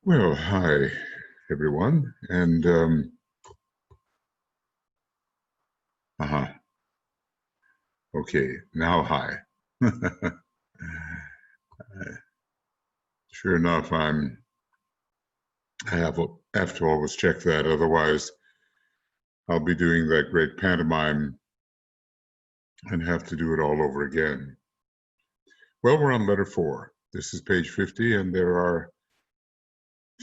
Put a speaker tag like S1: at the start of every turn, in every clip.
S1: Well, hi, everyone, and okay, now hi. Sure enough, I have to always check that, otherwise I'll be doing that great pantomime and have to do it all over again. Well, we're on letter 4. This is page 50, and there are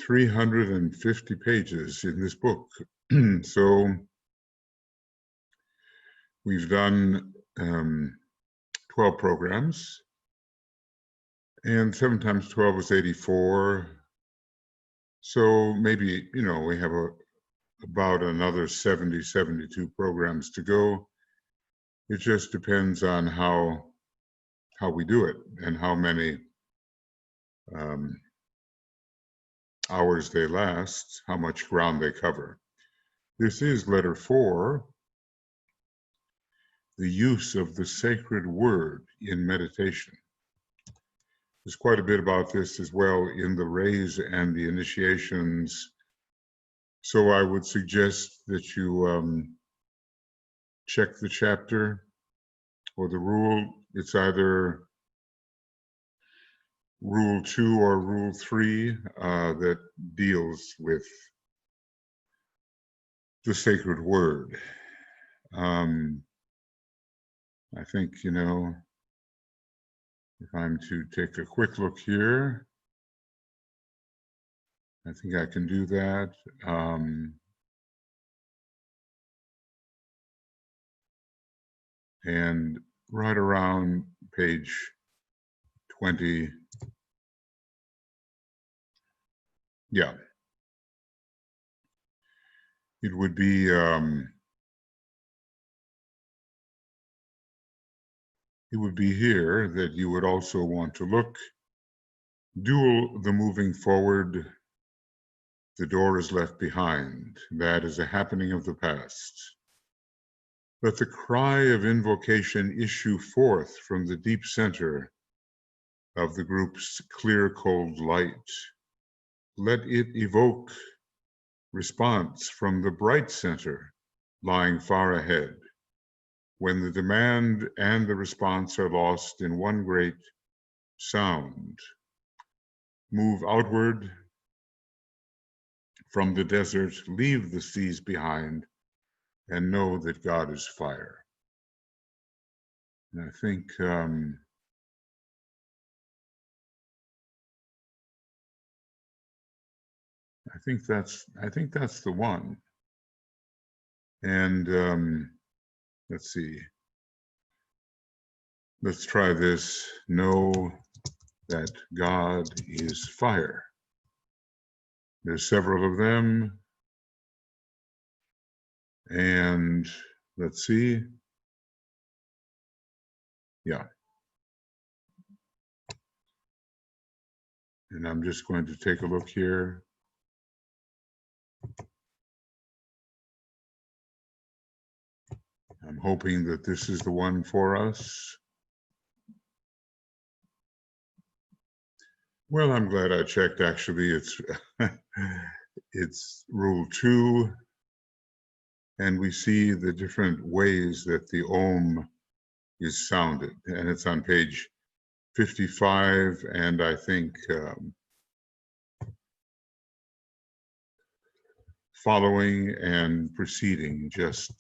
S1: 350 pages in this book. So we've done 12 programs, and 7 times 12 is 84. So maybe, we have about another 70, 72 programs to go. It just depends on how we do it and how many hours they last, how much ground they cover. This is letter 4, the use of the sacred word in meditation. There's quite a bit about this as well in the rays and the initiations. So I would suggest that you check the chapter or the rule. It's either Rule 2 or Rule 3 that deals with the sacred word. I think, if I'm to take a quick look here, I think I can do that. And right around page 20, yeah, it would be here that you would also want to look. Dual the moving forward, the door is left behind. That is a happening of the past. Let the cry of invocation issue forth from the deep center of the group's clear, cold light. Let it evoke response from the bright center lying far ahead, when the demand and the response are lost in one great sound. Move outward from the desert, leave the seas behind, and know that God is fire. And I think that's the one. And let's see. Let's try this. Know that God is fire. There's several of them. And let's see. Yeah. And I'm just going to take a look here. I'm hoping that this is the one for us. Well, I'm glad I checked. Actually, it's Rule 2. And we see the different ways that the Om is sounded. And it's on page 55, and I think following and preceding just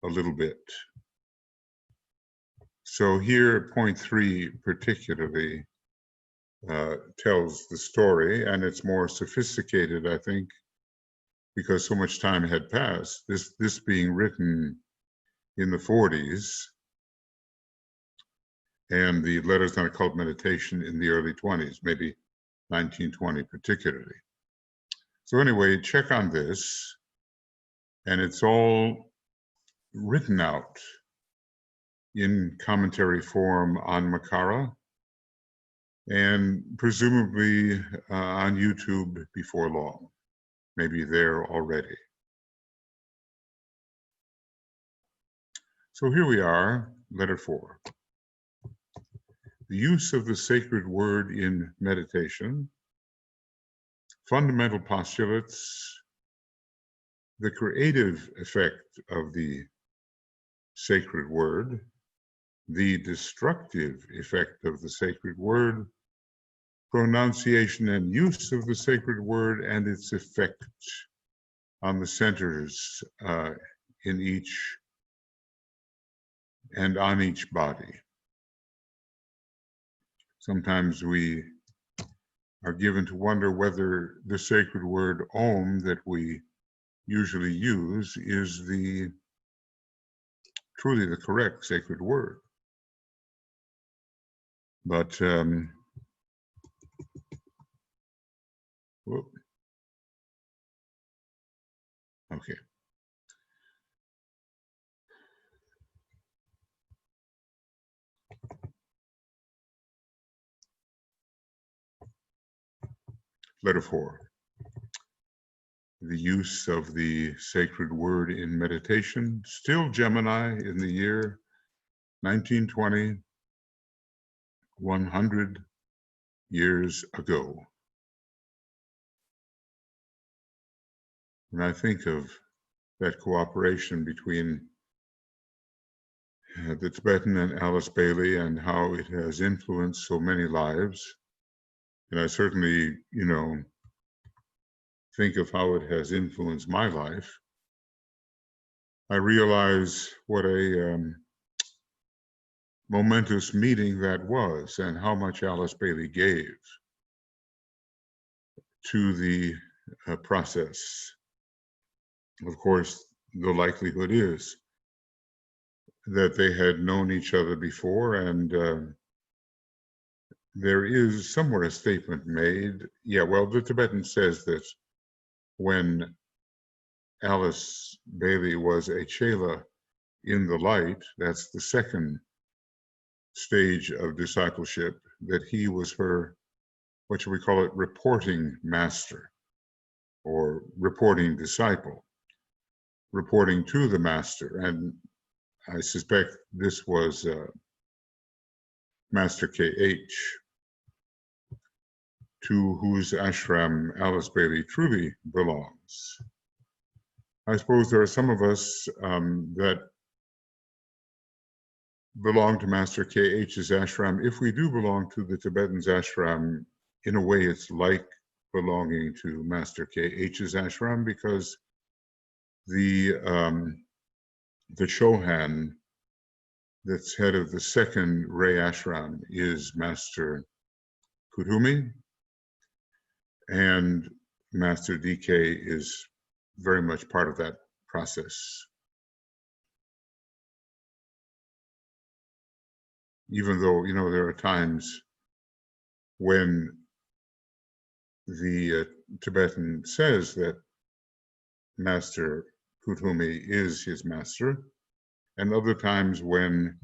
S1: a little bit. So here, point 3 particularly tells the story, and it's more sophisticated, I think, because so much time had passed. This being written in the 40s, and the letters on occult meditation in the early 20s, maybe 1920 particularly. So anyway, check on this, and it's all written out in commentary form on Makara, and presumably on YouTube before long, maybe there already. So here we are, letter 4. The use of the sacred word in meditation. fundamental postulates, the creative effect of the sacred word, the destructive effect of the sacred word, pronunciation and use of the sacred word, and its effect on the centers in each and on each body. Sometimes we are given to wonder whether the sacred word Om that we usually use is truly the correct sacred word. But whoop. Okay. Letter 4. The use of the sacred word in meditation, still Gemini in the year 1920, 100 years ago. When I think of that cooperation between the Tibetan and Alice Bailey and how it has influenced so many lives, and I certainly, think of how it has influenced my life, I realize what a momentous meeting that was and how much Alice Bailey gave to the process. Of course, the likelihood is that they had known each other before, and there is somewhere a statement made. Yeah, well, the Tibetan says that when Alice Bailey was a chela in the light, that's the second stage of discipleship, that he was her, what should we call it, reporting master or reporting disciple, reporting to the master. And I suspect this was Master K.H., to whose ashram Alice Bailey truly belongs. I suppose there are some of us that belong to Master K.H.'s ashram. If we do belong to the Tibetan's ashram, in a way it's like belonging to Master K.H.'s ashram, because the Chohan that's head of the second Ray ashram is Master Kuthumi, and Master DK is very much part of that process. Even though, there are times when the Tibetan says that Master Kuthumi is his master, and other times when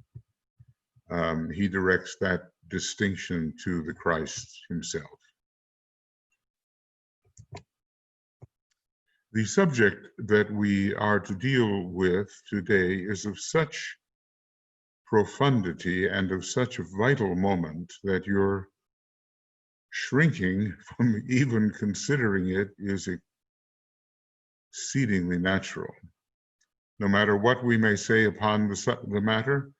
S1: he directs that distinction to the Christ himself. The subject that we are to deal with today is of such profundity and of such a vital moment that your shrinking from even considering it is exceedingly natural. No matter what we may say upon the matter,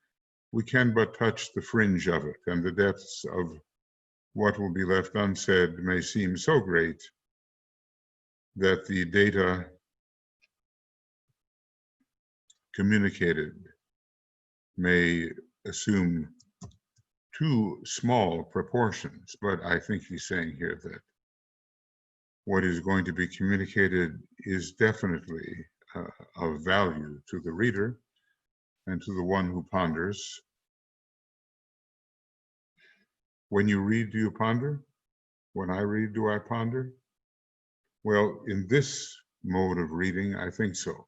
S1: we can but touch the fringe of it, and the depths of what will be left unsaid may seem so great that the data communicated may assume too small proportions. But I think he's saying here that what is going to be communicated is definitely of value to the reader and to the one who ponders. When you read, do you ponder? When I read, do I ponder? Well, in this mode of reading, I think so.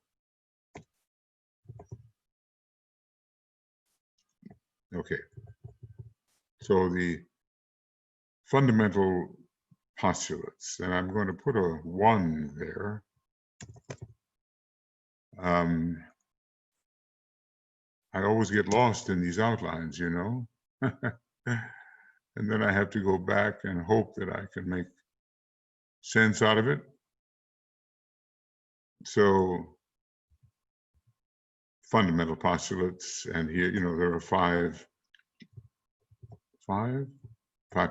S1: Okay. So the fundamental postulates, and I'm going to put a 1 there. I always get lost in these outlines, and then I have to go back and hope that I can make sense out of it. So fundamental postulates, and here, there are five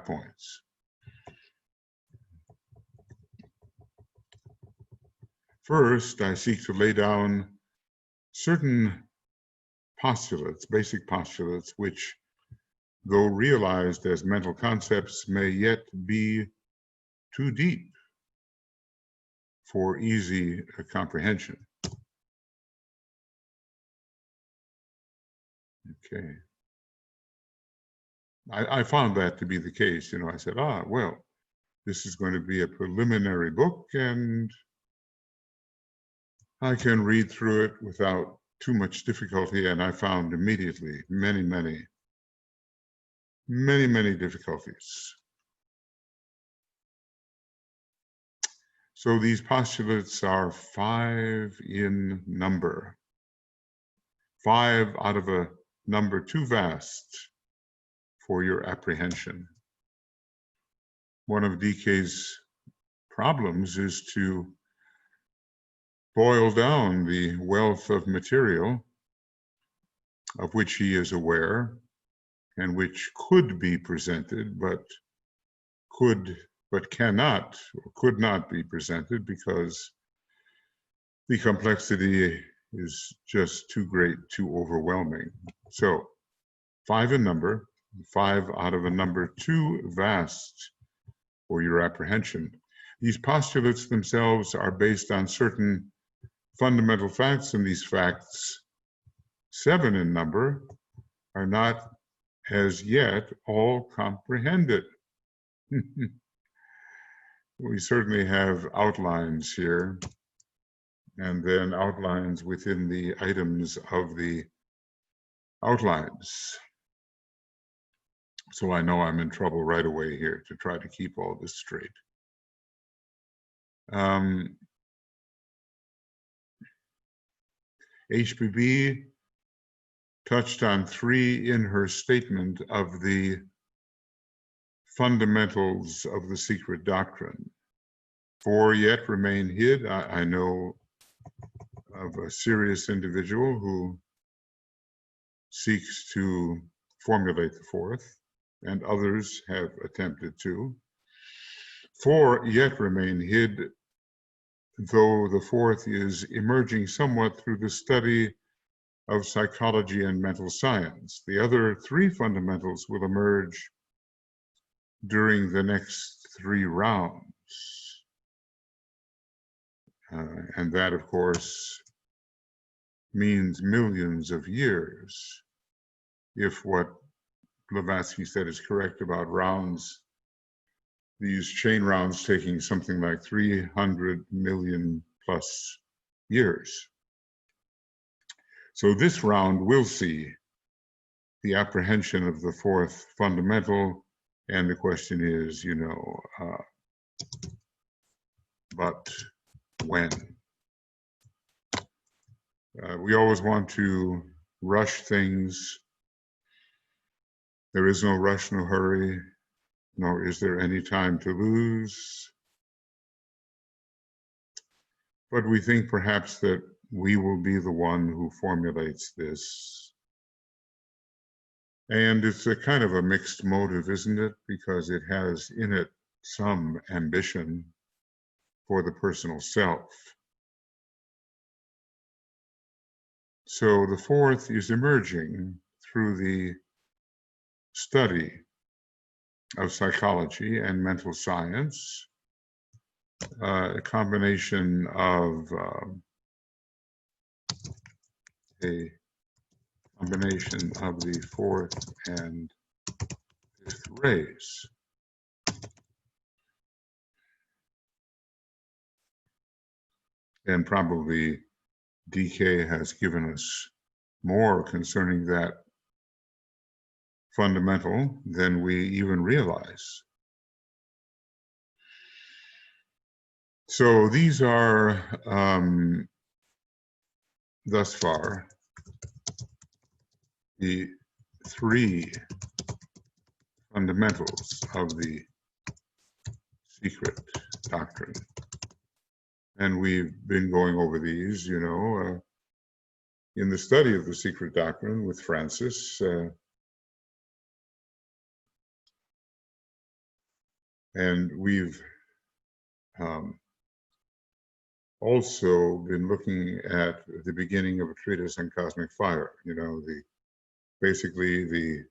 S1: points. First, I seek to lay down certain postulates, basic postulates, which, though realized as mental concepts, may yet be too deep for easy comprehension. Okay. I found that to be the case. I said, well, this is going to be a preliminary book, and I can read through it without too much difficulty, and I found immediately many difficulties. So these postulates are 5 in number, 5 out of a number too vast for your apprehension. One of DK's problems is to boil down the wealth of material of which he is aware and which could be presented, but cannot or could not be presented because the complexity is just too great, too overwhelming. So 5 in number, 5 out of a number too vast for your apprehension. These postulates themselves are based on certain fundamental facts, and these facts, 7 in number, are not as yet all comprehended. We certainly have outlines here, and then outlines within the items of the outlines. So I know I'm in trouble right away here to try to keep all this straight. HPB touched on 3 in her statement of the fundamentals of the secret doctrine. 4 yet remain hid. I know of a serious individual who seeks to formulate the 4th, and others have attempted to. 4 yet remain hid, though the 4th is emerging somewhat through the study of psychology and mental science. The other 3 fundamentals will emerge during the next 3 rounds. And that, of course, means millions of years, if what Blavatsky said is correct about rounds, these chain rounds taking something like 300 million plus years. So this round will see the apprehension of the 4th fundamental, and the question is, but when? We always want to rush things. There is no rush, no hurry, nor is there any time to lose. But we think perhaps that we will be the one who formulates this. And it's a kind of a mixed motive, isn't it? Because it has in it some ambition for the personal self. So the 4th is emerging through the study of psychology and mental science, a combination of the 4th and 5th rays. And probably DK has given us more concerning that fundamental than we even realize. So these are, thus far, the 3 fundamentals of the secret doctrine. And we've been going over these, you know, in the study of the secret doctrine with Francis. And we've also been looking at the beginning of a treatise on cosmic fire, you know, basically the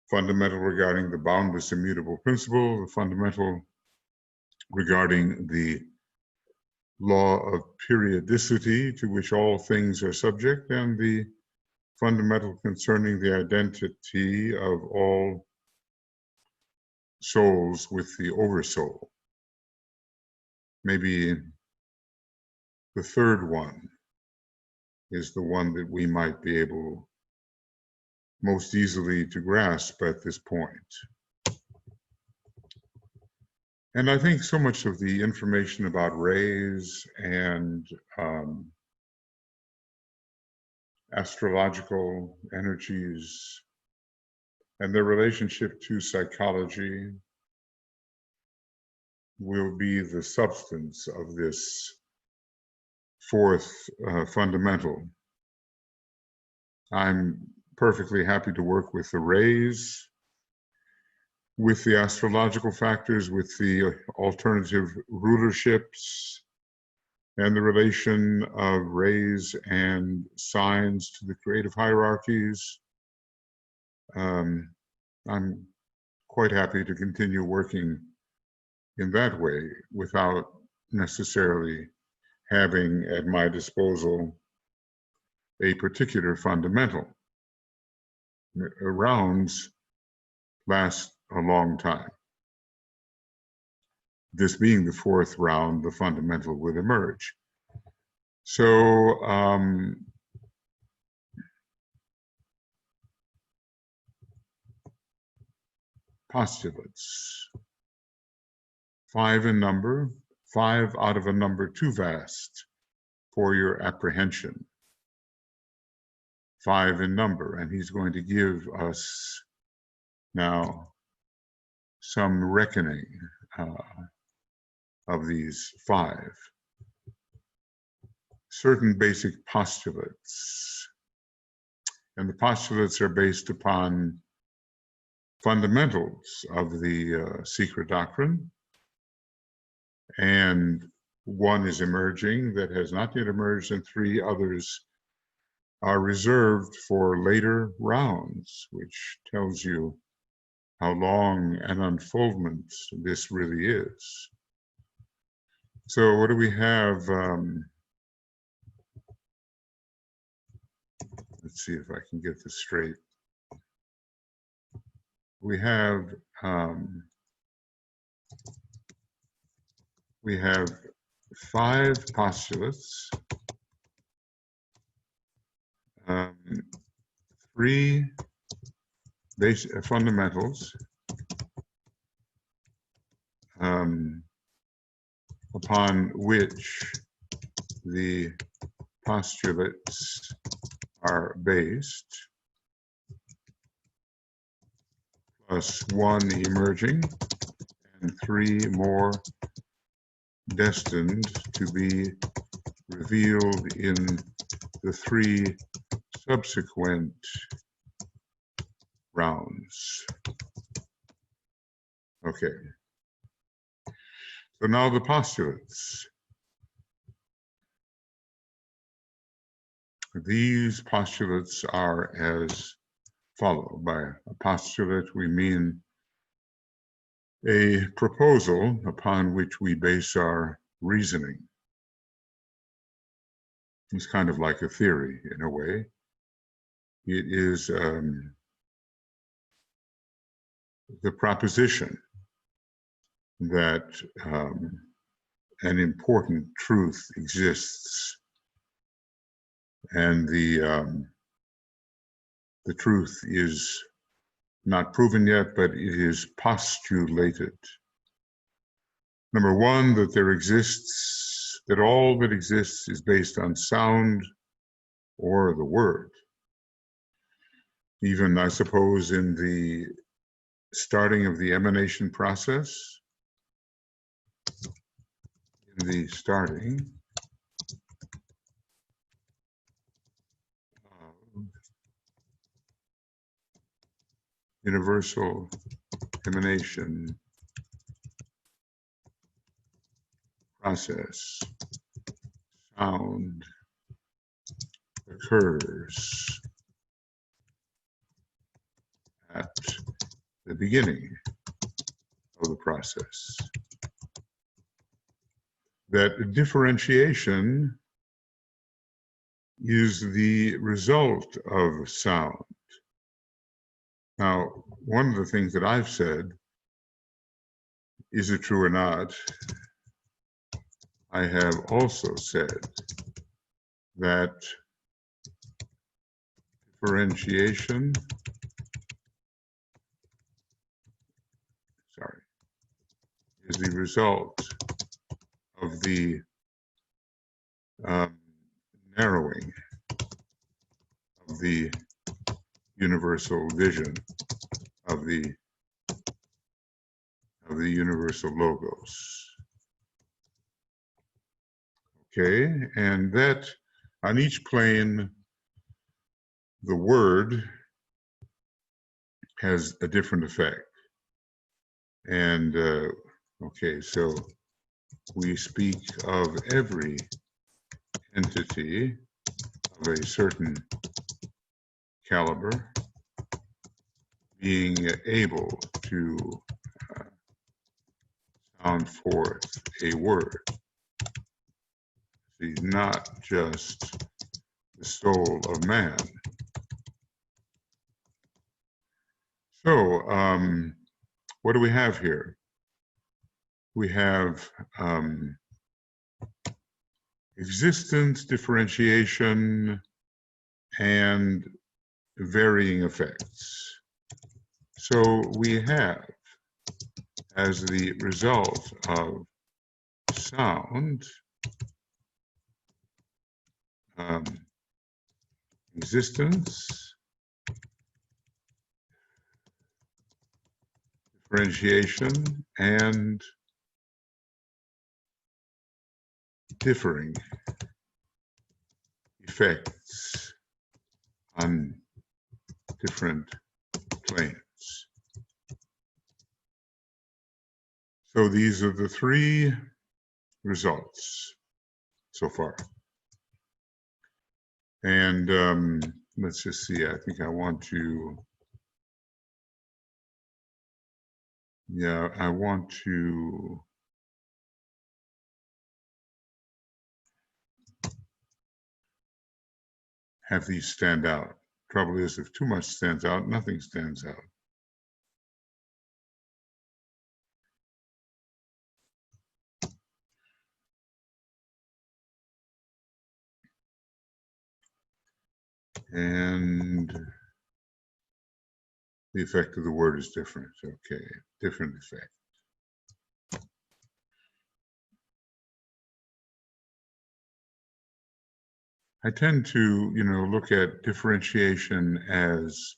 S1: fundamental regarding the boundless immutable principle, the fundamental regarding the law of periodicity to which all things are subject, and the fundamental concerning the identity of all souls with the oversoul. Maybe the third one is the one that we might be able most easily to grasp at this point. And I think so much of the information about rays and astrological energies and their relationship to psychology will be the substance of this fourth fundamental. I'm perfectly happy to work with the rays, with the astrological factors, with the alternative rulerships, and the relation of rays and signs to the creative hierarchies. I'm quite happy to continue working in that way without necessarily having at my disposal a particular fundamental. Rounds last a long time. This being the fourth round, the fundamental would emerge. So postulates, 5 in number, 5 out of a number too vast for your apprehension. 5 in number, and he's going to give us now some reckoning of these 5. Certain basic postulates, and the postulates are based upon fundamentals of the secret doctrine, and 1 is emerging that has not yet emerged, and 3 others are reserved for later rounds, which tells you how long an unfoldment this really is. So what do we have? Let's see if I can get this straight. We have 5 postulates, 3 basic fundamentals, upon which the postulates are based, plus 1 emerging, and 3 more destined to be revealed in the 3 subsequent rounds. Okay. So now the postulates. These postulates are as follow. By a postulate, we mean a proposal upon which we base our reasoning. It's kind of like a theory in a way. It is the proposition that an important truth exists, and the truth is not proven yet, but it is postulated. Number 1, that there exists, that all that exists is based on sound or the word. Even, I suppose, in the starting of the emanation process, the starting of universal emanation process, sound occurs at the beginning of the process. That differentiation is the result of sound. Now, one of the things that I've said, is it true or not? I have also said that differentiation, is the result of the narrowing of the universal vision of the universal logos. Okay, and that on each plane, the word has a different effect. And okay, so we speak of every entity of a certain caliber being able to sound forth a word. See, not just the soul of man. So, what do we have here? We have existence, differentiation, and varying effects. So we have, as the result of sound, existence, differentiation, and differing effects on different planes. So these are the three results so far. And let's just see, I think I want to, I want to have these stand out. Trouble is, if too much stands out, nothing stands out. And the effect of the word is different. Okay, different effect. I tend to, look at differentiation as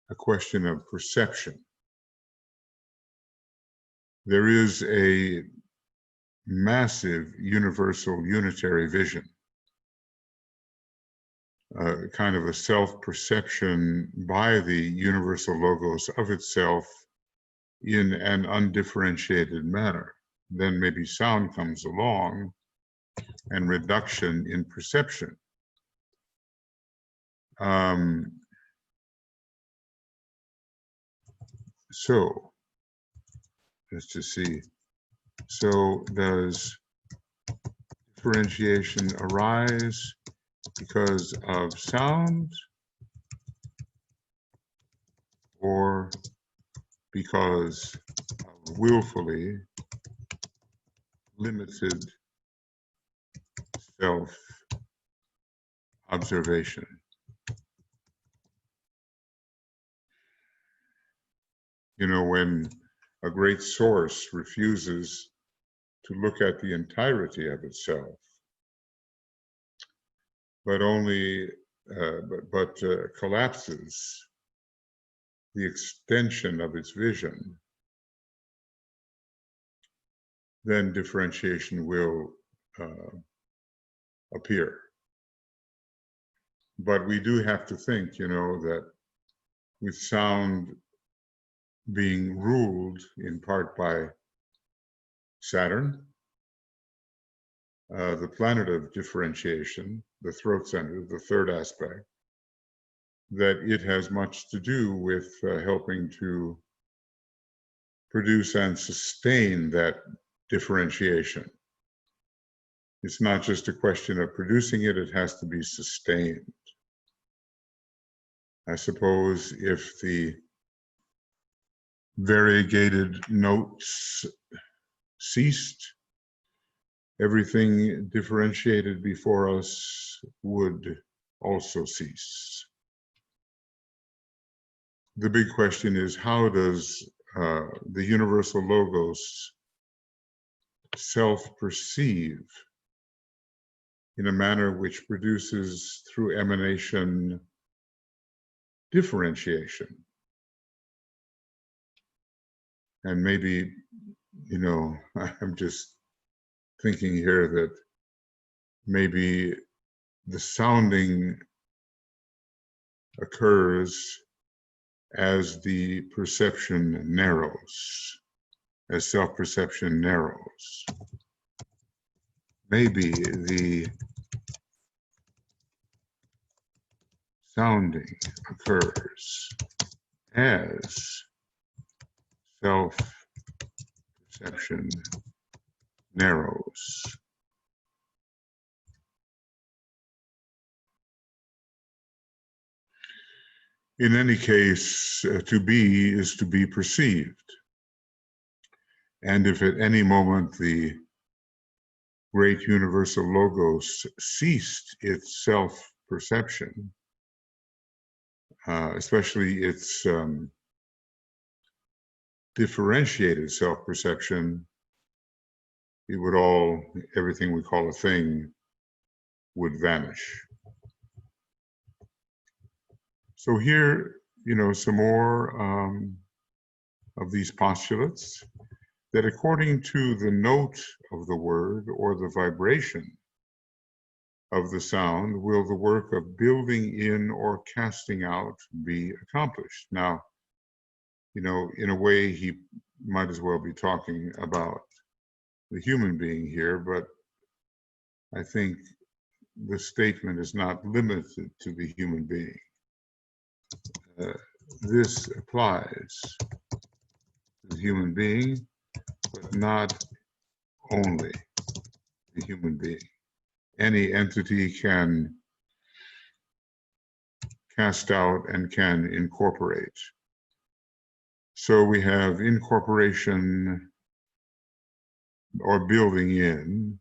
S1: a question of perception. There is a massive universal unitary vision, kind of a self-perception by the universal logos of itself in an undifferentiated manner. Then maybe sound comes along and reduction in perception. So let's just see. So does differentiation arise because of sound or because of willfully limited self-observation? When a great source refuses to look at the entirety of itself, but only collapses the extension of its vision, then differentiation will appear. But we do have to think, that with sound being ruled in part by Saturn, the planet of differentiation, the throat center, the third aspect, that it has much to do with helping to produce and sustain that differentiation. It's not just a question of producing it, it has to be sustained. I suppose if the variegated notes ceased, everything differentiated before us would also cease. The big question is, how does the universal logos self-perceive in a manner which produces through emanation differentiation? And maybe, I'm just thinking here that maybe the sounding occurs as the perception narrows, as self-perception narrows. Maybe the sounding occurs as self-perception narrows. In any case, to be is to be perceived. And if at any moment the great universal logos ceased its self-perception, especially its differentiated self-perception, everything we call a thing would vanish. So here, some more of these postulates, that according to the note of the word or the vibration of the sound, will the work of building in or casting out be accomplished. Now, in a way, he might as well be talking about the human being here, but I think the statement is not limited to the human being. This applies to the human being, but not only the human being. Any entity can cast out and can incorporate. So we have incorporation or building in.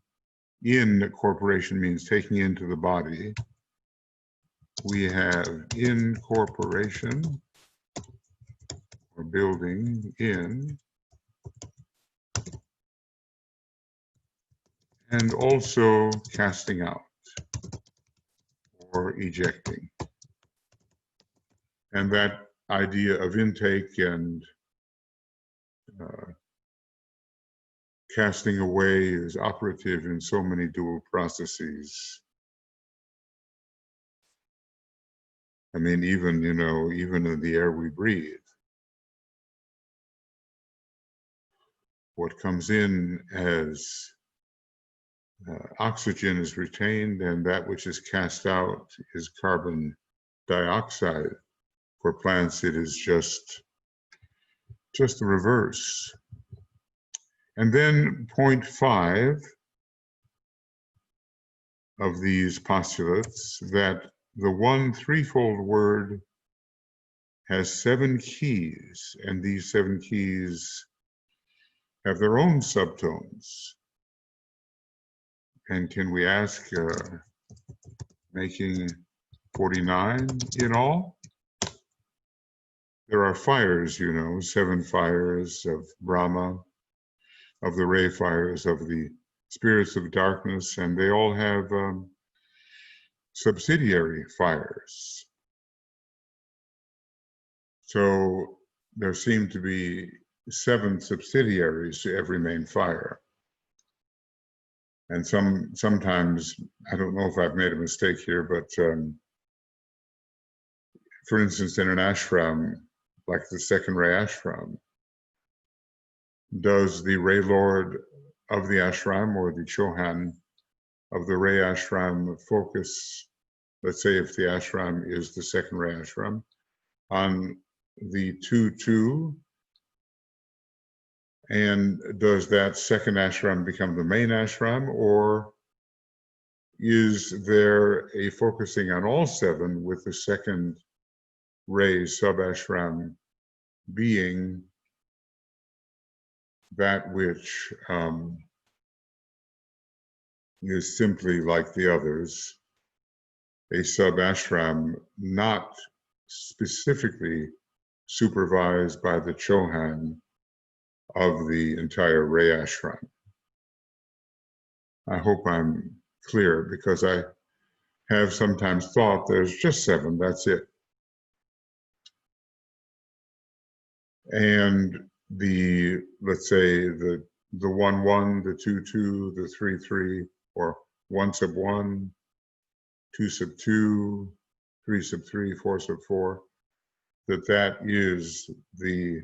S1: Incorporation means taking into the body. We have incorporation or building in, and also casting out or ejecting. And that idea of intake and casting away is operative in so many dual processes. I mean, even in the air we breathe, what comes in as oxygen is retained, and that which is cast out is carbon dioxide. For plants, it is just the reverse. And then point 5 of these postulates, that the one threefold word has 7 keys, and these 7 keys have their own subtones. And can we ask, making 49 in all? There are fires, 7 fires of Brahma, of the ray fires, of the spirits of darkness, and they all have subsidiary fires. So there seem to be 7 subsidiaries to every main fire. And sometimes, I don't know if I've made a mistake here, but for instance, in an ashram, like the second ray ashram, does the Ray Lord of the ashram or the Chohan of the Ray ashram focus, let's say if the ashram is the second ray ashram, on the 2-2, and does that second ashram become the main ashram, or is there a focusing on all 7 with the second ray sub-ashram being that which is simply like the others, a sub-ashram not specifically supervised by the Chohan of the entire ray ashram? I hope I'm clear, because I have sometimes thought there's just 7, that's it. And let's say the 1-1, the 2-2, the 3-3, or 1-1, 2-2, 3-3, 4-4, that is the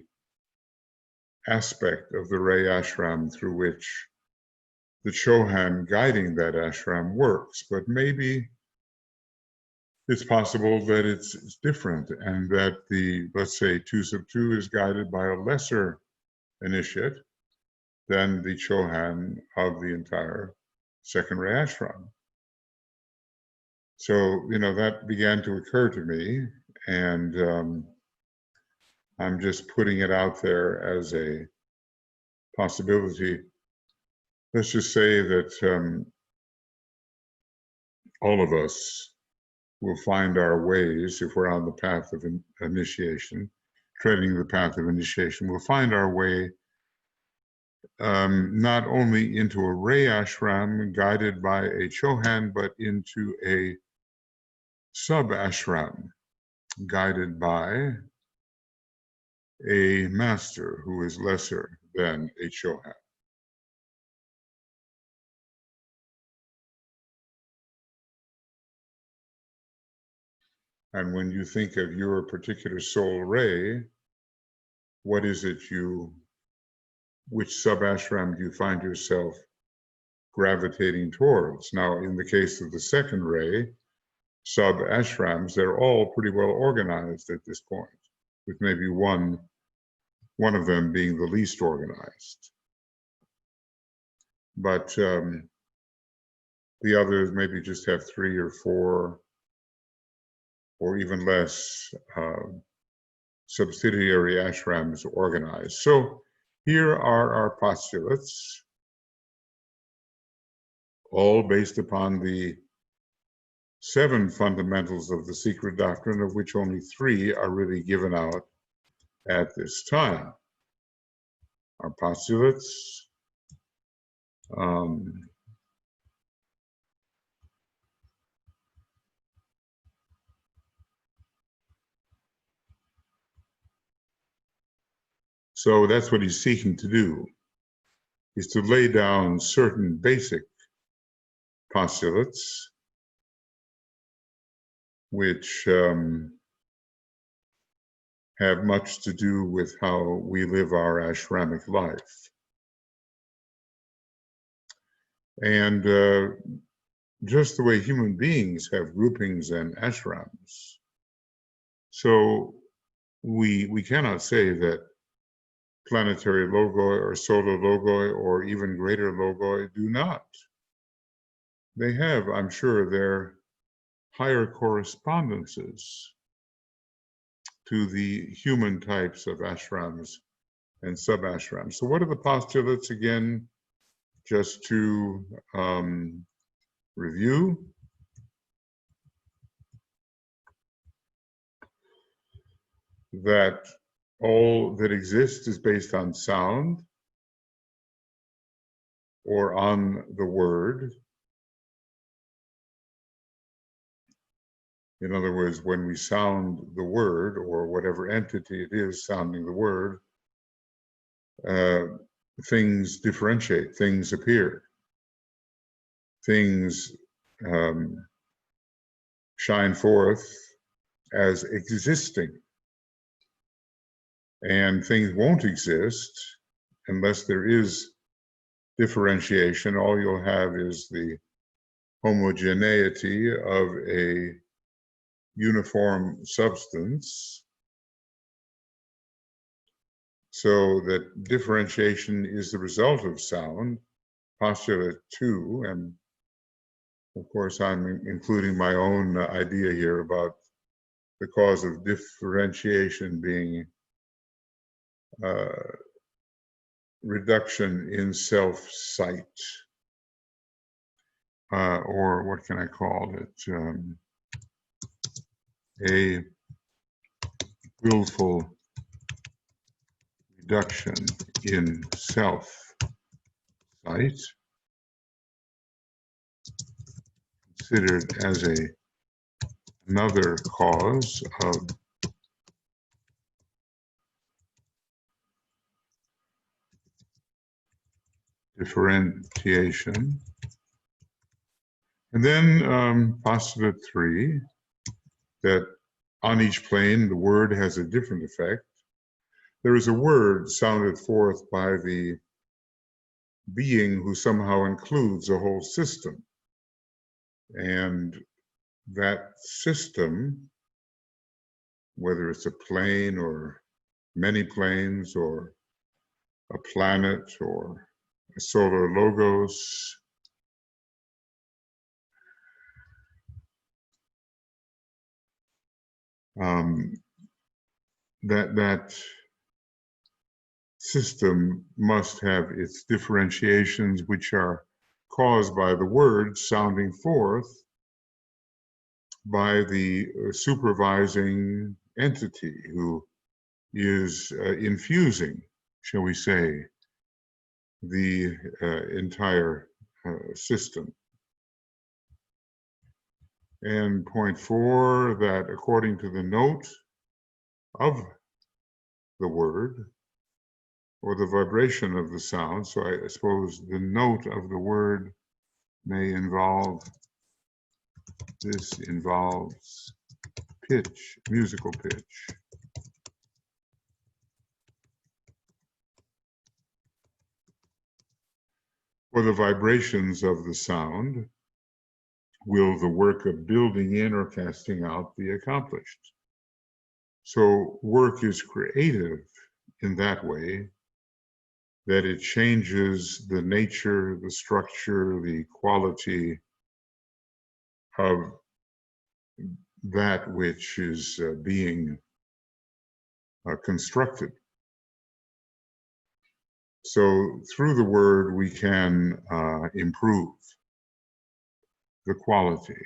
S1: aspect of the ray ashram through which the Chohan guiding that ashram works. But maybe it's possible that it's different, and that let's say 2-2 is guided by a lesser initiate than the Chohan of the entire second ray ashram. So, that began to occur to me, and I'm just putting it out there as a possibility. Let's just say that all of us will find our ways, if we're on the path of initiation, treading the path of initiation, we'll find our way not only into a ray ashram guided by a Chohan, but into a sub-ashram guided by a master who is lesser than a Chohan. And when you think of your particular soul ray, what is it which sub-ashram do you find yourself gravitating towards? Now, in the case of the second ray, sub-ashrams, they're all pretty well organized at this point, with maybe one of them being the least organized. But the others maybe just have 3 or 4 or even less subsidiary ashrams organized. So here are our postulates, all based upon the 7 fundamentals of the secret doctrine, of which only 3 are really given out at this time. Our postulates. So that's what he's seeking to do, is to lay down certain basic postulates which have much to do with how we live our ashramic life. And just the way human beings have groupings and ashrams. So we cannot say that planetary logoi or solar logoi or even greater logoi do not. They have, I'm sure, their higher correspondences to the human types of ashrams and sub-ashrams. So what are the postulates again? Just to review. That all that exists is based on sound or on the word. In other words, when we sound the word, or whatever entity it is sounding the word, things differentiate, things appear. things shine forth as existing, and things won't exist unless there is differentiation. All you'll have is the homogeneity of a uniform substance, so that differentiation is the result of sound, postulate 2, and of course I'm including my own idea here about the cause of differentiation being reduction in self-sight, or what can I call it, a willful reduction in self-sight, considered as another cause of differentiation. And then postulate 3, that on each plane the word has a different effect. There is a word sounded forth by the being who somehow includes a whole system. And that system, whether it's a plane or many planes or a planet or a solar logos, that system must have its differentiations, which are caused by the words sounding forth by the supervising entity who is infusing, shall we say, the entire system. And point 4, that according to the note of the word, or the vibration of the sound, so I suppose the note of the word may involve, this involves pitch, musical pitch. For the vibrations of the sound will the work of building in or casting out be accomplished. So work is creative in that way, that it changes the nature, the structure, the quality of that which is being constructed. So through the word we can improve the quality.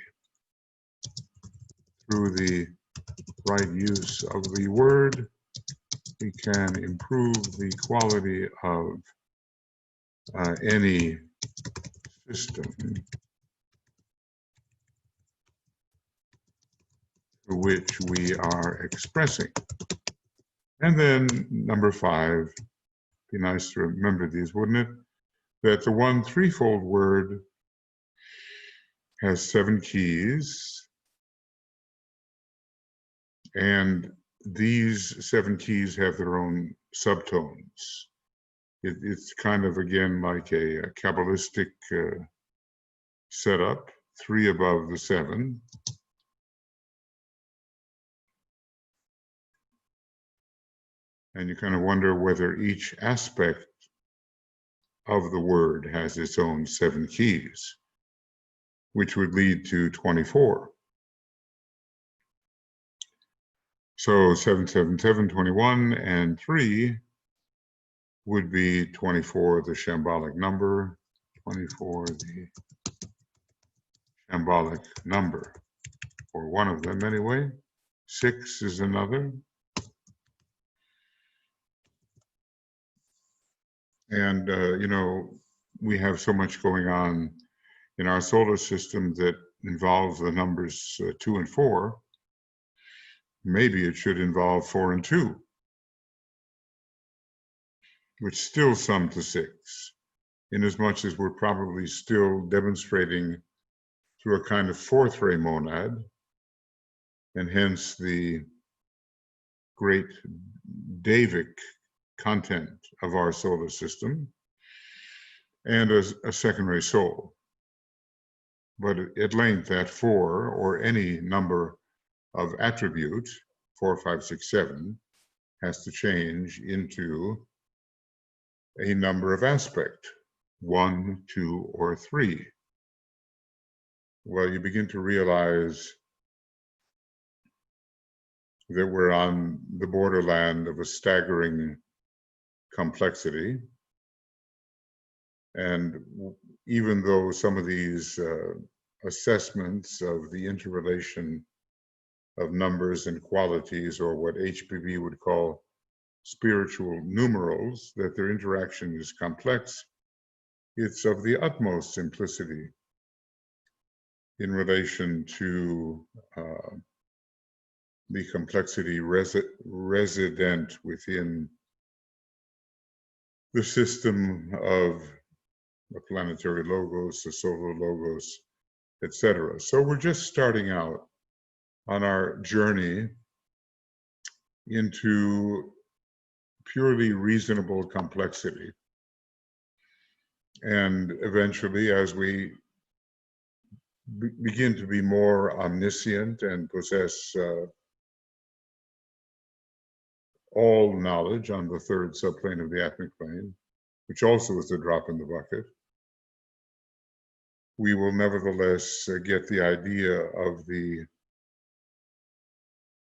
S1: Through the right use of the word, we can improve the quality of any system to which we are expressing. And then number 5, be nice to remember these, wouldn't it? That the one threefold word has 7 keys, and these 7 keys have their own subtones. It's kind of, again, like a Kabbalistic setup, 3 above the 7. And you kind of wonder whether each aspect of the word has its own 7 keys, which would lead to 24. So 7, 7, 7, 21, and 3 would be 24, the shambolic number, 24, the shambolic number, or one of them anyway. 6 is another. And, you know, we have so much going on in our solar system that involves the numbers 2 and 4. Maybe it should involve 4 and 2, which still sum to 6. inasmuch as we're probably still demonstrating through a kind of fourth ray monad, and hence the great Davic content of our solar system, and a second ray soul. But at length, that 4, or any number of attribute, 4, 5, 6, 7, has to change into a number of aspect, 1, 2, or 3. Well, you begin to realize that we're on the borderland of a staggering complexity. And even though some of these assessments of the interrelation of numbers and qualities, or what HPV would call spiritual numerals, that their interaction is complex, it's of the utmost simplicity in relation to the complexity resident within the system of the planetary logos, the solar logos, etc. So we're just starting out on our journey into purely reasonable complexity. And eventually, as we begin to be more omniscient and possess all knowledge on the third subplane of the atmic plane, which also is a drop in the bucket, we will nevertheless get the idea of the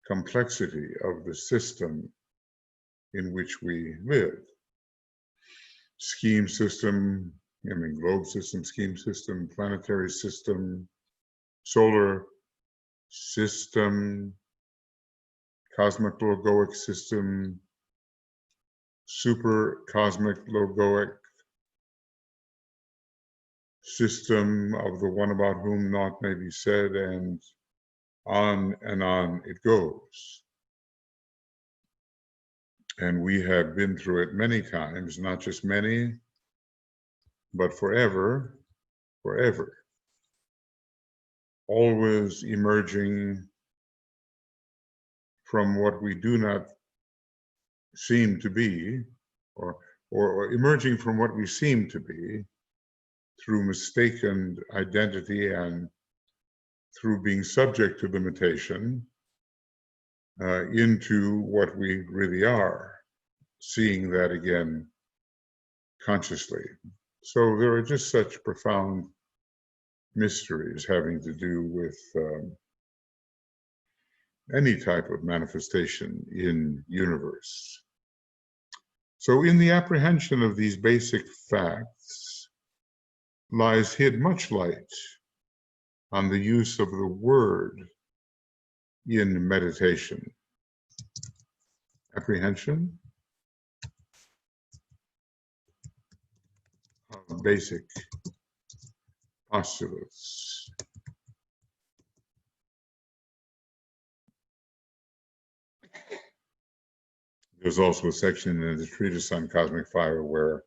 S1: complexity of the system in which we live. Scheme system, globe system, scheme system, planetary system, solar system, cosmic logoic system, super cosmic logoic system of the one about whom naught may be said, and on it goes. And we have been through it many times, not just many, but forever, forever. Always emerging from what we do not seem to be, or emerging from what we seem to be through mistaken identity and through being subject to limitation, into what we really are, seeing that again consciously. So there are just such profound mysteries having to do with any type of manifestation in universe. So in the apprehension of these basic facts lies hid much light on the use of the word in meditation. Apprehension of basic postulates. There's also a section in the treatise on cosmic fire where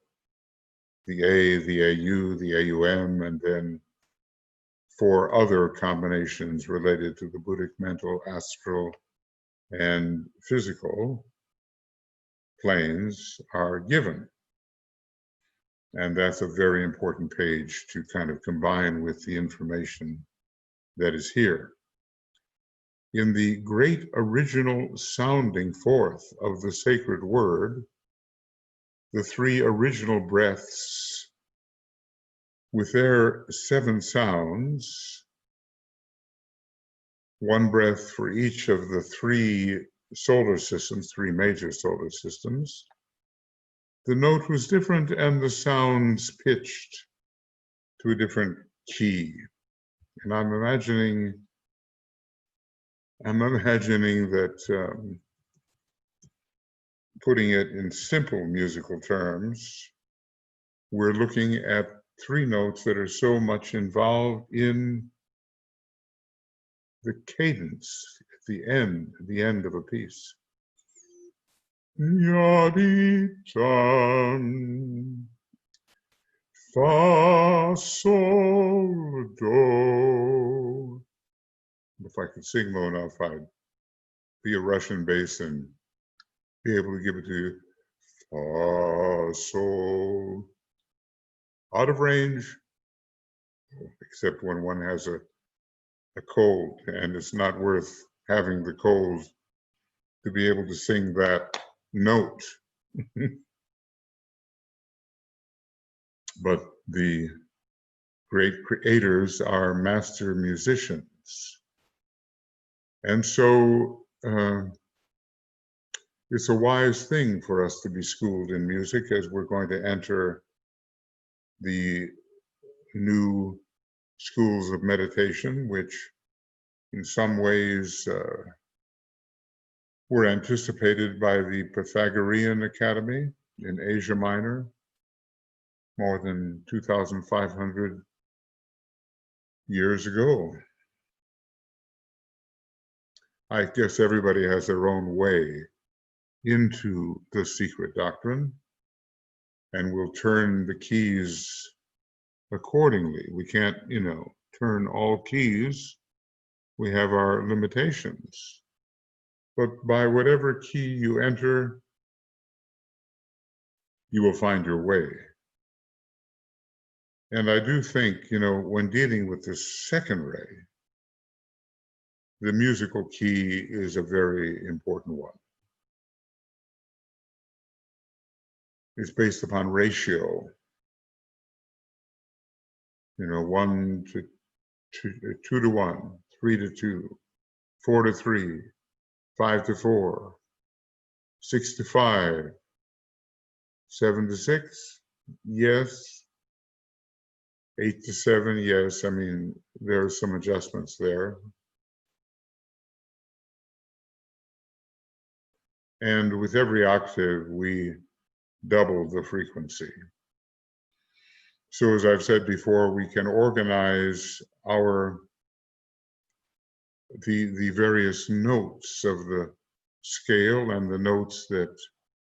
S1: the A, the AU, the AUM, and then 4 other combinations related to the Buddhic mental, astral, and physical planes are given. And that's a very important page to kind of combine with the information that is here. In the great original sounding forth of the sacred word, the 3 original breaths with their 7 sounds, 1 breath for each of the 3 solar systems, 3 major solar systems, the note was different and the sounds pitched to a different key. And I'm imagining that putting it in simple musical terms, we're looking at 3 notes that are so much involved in the cadence at the end of a piece. Yadi-chan, Fa, sol, do. If I could sing low enough, I'd be a Russian bass and be able to give it to you. Fa, sol. Out of range, except when one has a cold, and it's not worth having the cold to be able to sing that note. But the great creators are master musicians. And so it's a wise thing for us to be schooled in music as we're going to enter the new schools of meditation, which in some ways were anticipated by the Pythagorean Academy in Asia Minor more than 2,500 years ago. I guess everybody has their own way into the secret doctrine, and we'll turn the keys accordingly. We can't, turn all keys. We have our limitations. But by whatever key you enter, you will find your way. And I do think, when dealing with the second ray, the musical key is a very important one. It's based upon ratio. 1 to 2 to 1, 3 to 2, 4 to 3, 5 to 4, 6 to 5, 7 to 6, yes. 8 to 7, yes. I mean, there are some adjustments there. And with every octave, we double the frequency. So as I've said before, we can organize the various notes of the scale and the notes that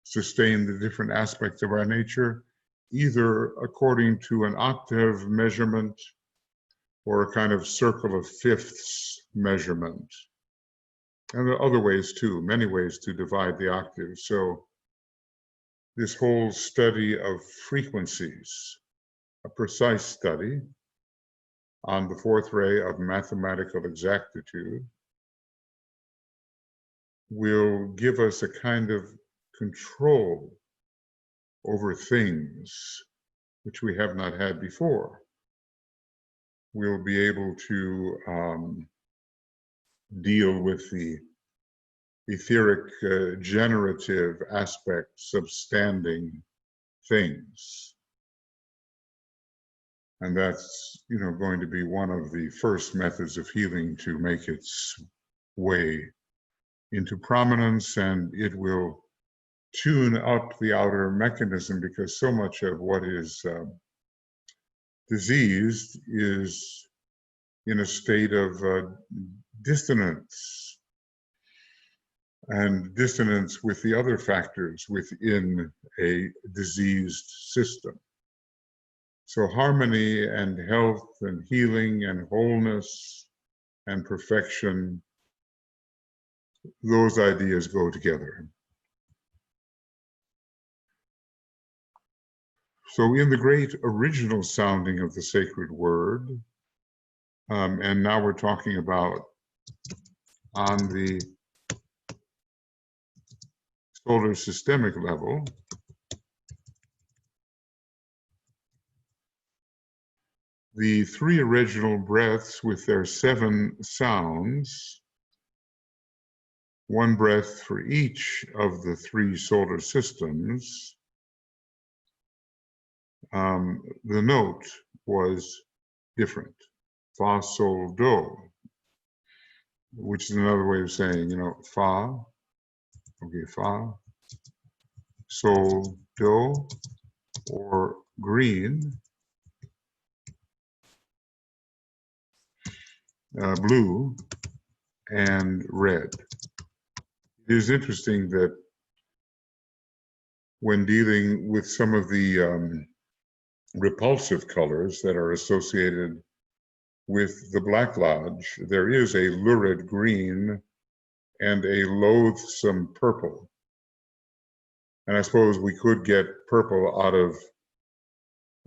S1: sustain the different aspects of our nature, either according to an octave measurement or a kind of circle of fifths measurement. And there are other ways too, many ways to divide the octave. So this whole study of frequencies, a precise study on the fourth ray of mathematical exactitude, will give us a kind of control over things which we have not had before. We'll be able to deal with the etheric generative aspects of standing things. And that's, going to be one of the first methods of healing to make its way into prominence, and it will tune up the outer mechanism, because so much of what is diseased is in a state of dissonance, and dissonance with the other factors within a diseased system. So harmony and health and healing and wholeness and perfection, those ideas go together. So in the great original sounding of the sacred word, and now we're talking about on the solar systemic level, the three original breaths with their 7 sounds, one breath for each of the 3 solar systems, the note was different. Fa, sol, do, which is another way of saying, fa, okay, fa, sol, do, or green, blue, and red. It is interesting that when dealing with some of the repulsive colors that are associated with the Black Lodge. There is a lurid green and a loathsome purple. And I suppose we could get purple out of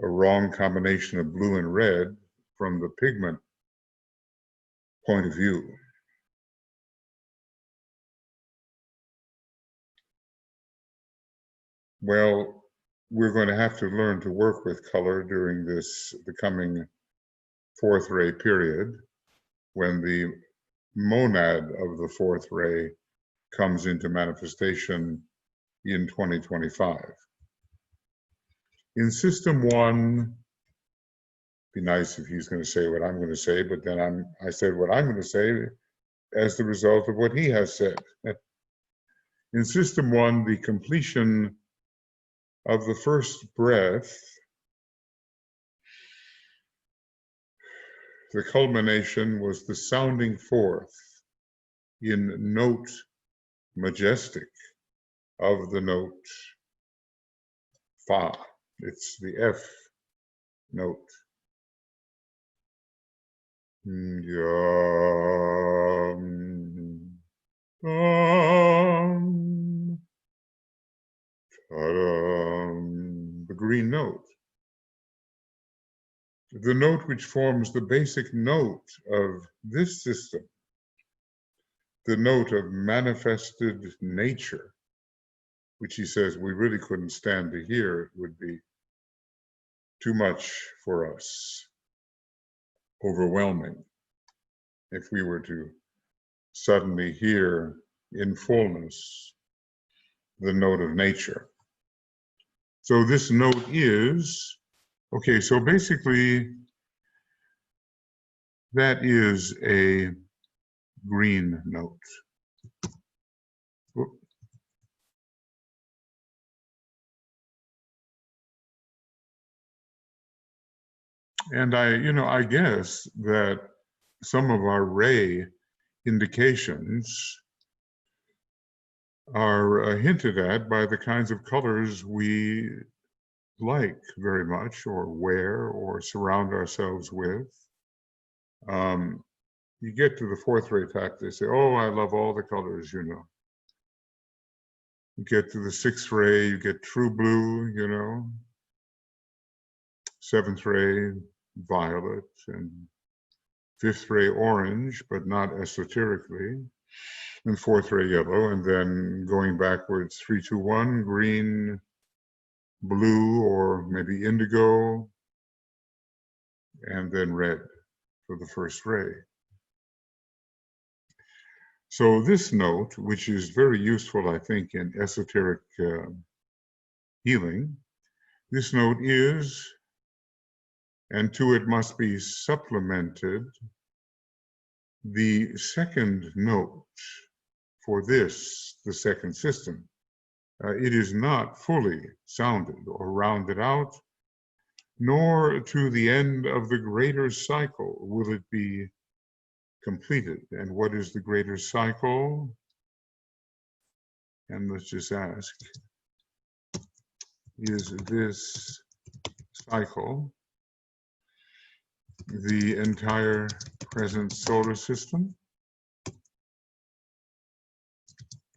S1: a wrong combination of blue and red from the pigment point of view. Well, we're going to have to learn to work with color during the coming fourth ray period, when the monad of the fourth ray comes into manifestation in 2025. In system one, be nice if he's going to say what I'm going to say, but then I said what I'm going to say as the result of what he has said. In system one, the completion of the first breath, the culmination was the sounding forth in note majestic of the note Fa. It's the F note. Yum, dum, ta-dum, the green note. The note which forms the basic note of this system, the note of manifested nature, which he says we really couldn't stand to hear. It would be too much for us, overwhelming, if we were to suddenly hear in fullness the note of nature. So this note is, okay, so basically that is a green note. And I guess that some of our ray indications are hinted at by the kinds of colors we like very much, or wear, or surround ourselves with. You get to the fourth ray tact, they say, oh, I love all the colors, You get to the sixth ray, you get true blue, seventh ray, violet, and fifth ray orange, but not esoterically, and fourth ray yellow, and then going backwards 3, 2, 1, green, blue, or maybe indigo, and then red for the first ray. So this note, which is very useful, I think, in esoteric healing, this note is, and to it must be supplemented, the second note for this, the second system. It is not fully sounded or rounded out, nor to the end of the greater cycle will it be completed. And what is the greater cycle? And let's just ask, is this cycle the entire present solar system?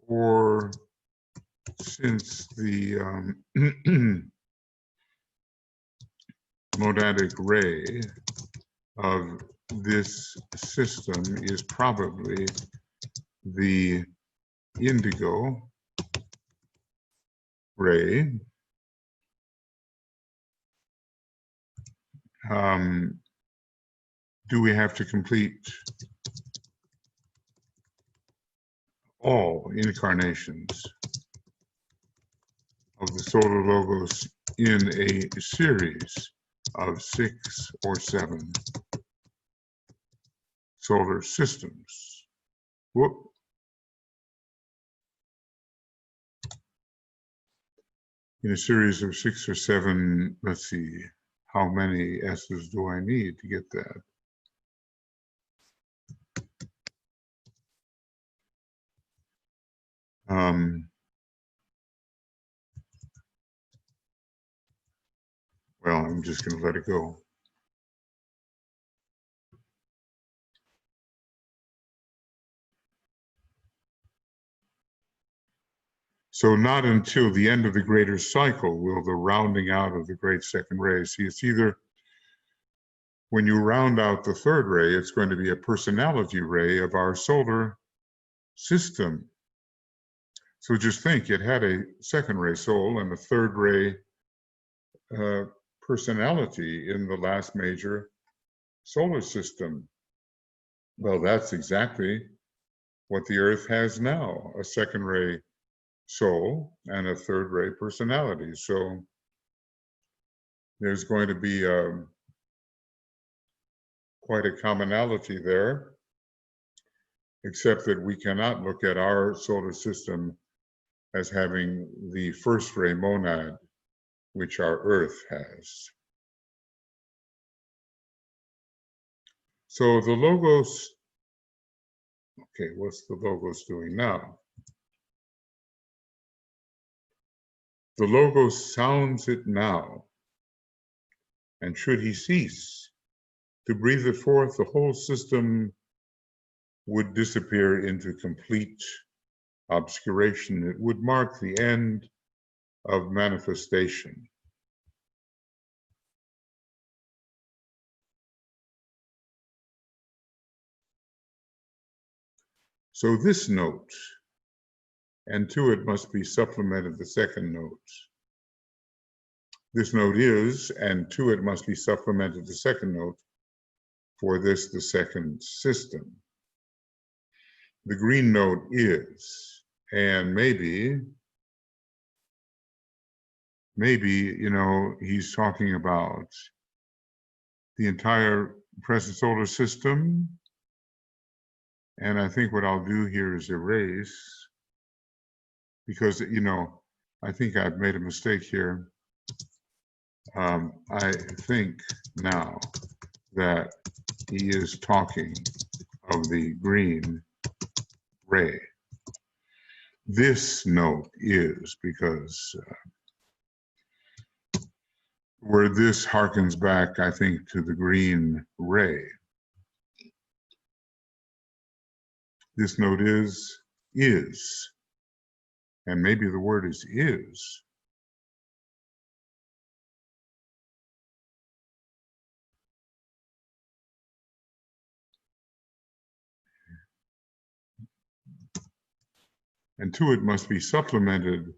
S1: Or since the monadic ray of this system is probably the indigo ray, do we have to complete all incarnations of the solar logos in a series of 6 or 7 solar systems? Whoop. In a series of 6 or 7, let's see, how many S's do I need to get that? Well, I'm just going to let it go. So not until the end of the greater cycle will the rounding out of the great second ray. See, it's either when you round out the third ray, it's going to be a personality ray of our solar system. So just think, it had a second ray soul and a third ray personality in the last major solar system. Well, that's exactly what the Earth has now, a second ray soul and a third ray personality. So there's going to be quite a commonality there, except that we cannot look at our solar system as having the first ray monad, which our Earth has. So the Logos, okay, what's the Logos doing now? The Logos sounds it now, and should he cease to breathe it forth, the whole system would disappear into complete obscuration. It would mark the end of manifestation. So this note, and to it must be supplemented the second note. This note is, and to it must be supplemented the second note, for this the second system. The green note is, and maybe, you know, he's talking about the entire present solar system. And I think what I'll do here is erase, because, you know, I think I've made a mistake here. I think now that he is talking of the green ray. This note is, because where this harkens back, I think, to the green ray. This note is, and maybe the word is. And to it must be supplemented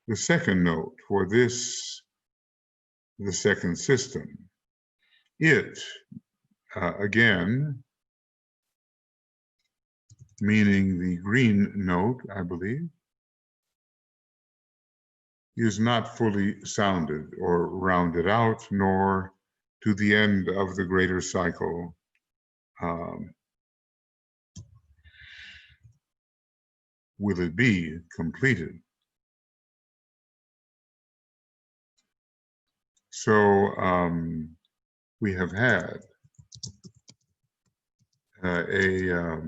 S1: the second note, for this, the second system. It, again, meaning the green note, I believe, is not fully sounded or rounded out, nor to the end of the greater cycle will it be completed. So we have had a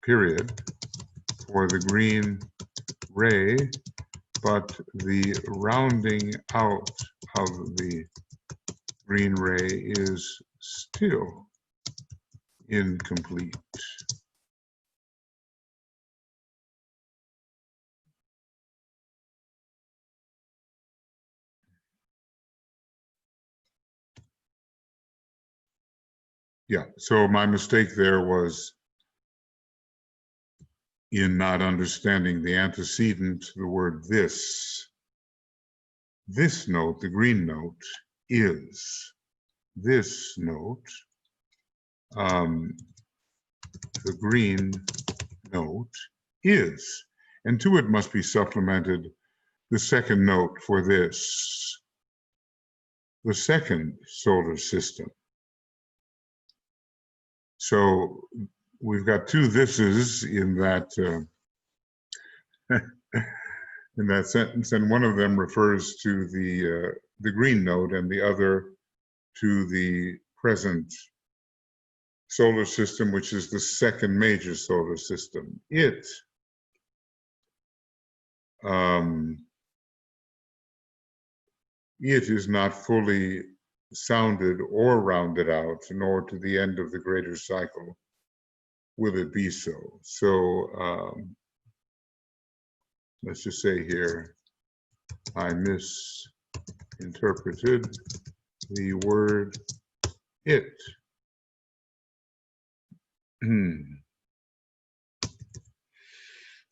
S1: period for the green ray, but the rounding out of the green ray is still incomplete. Yeah, so my mistake there was in not understanding the antecedent to the word this. This note, the green note, is. This note, the green note, is. And to it must be supplemented the second note for this, the second solar system. So we've got two thises in that in that sentence, and one of them refers to the green note, and the other to the present solar system, which is the second major solar system. It it is not fully sounded or rounded out, nor to the end of the greater cycle will it be so. So let's just say here, I misinterpreted the word it.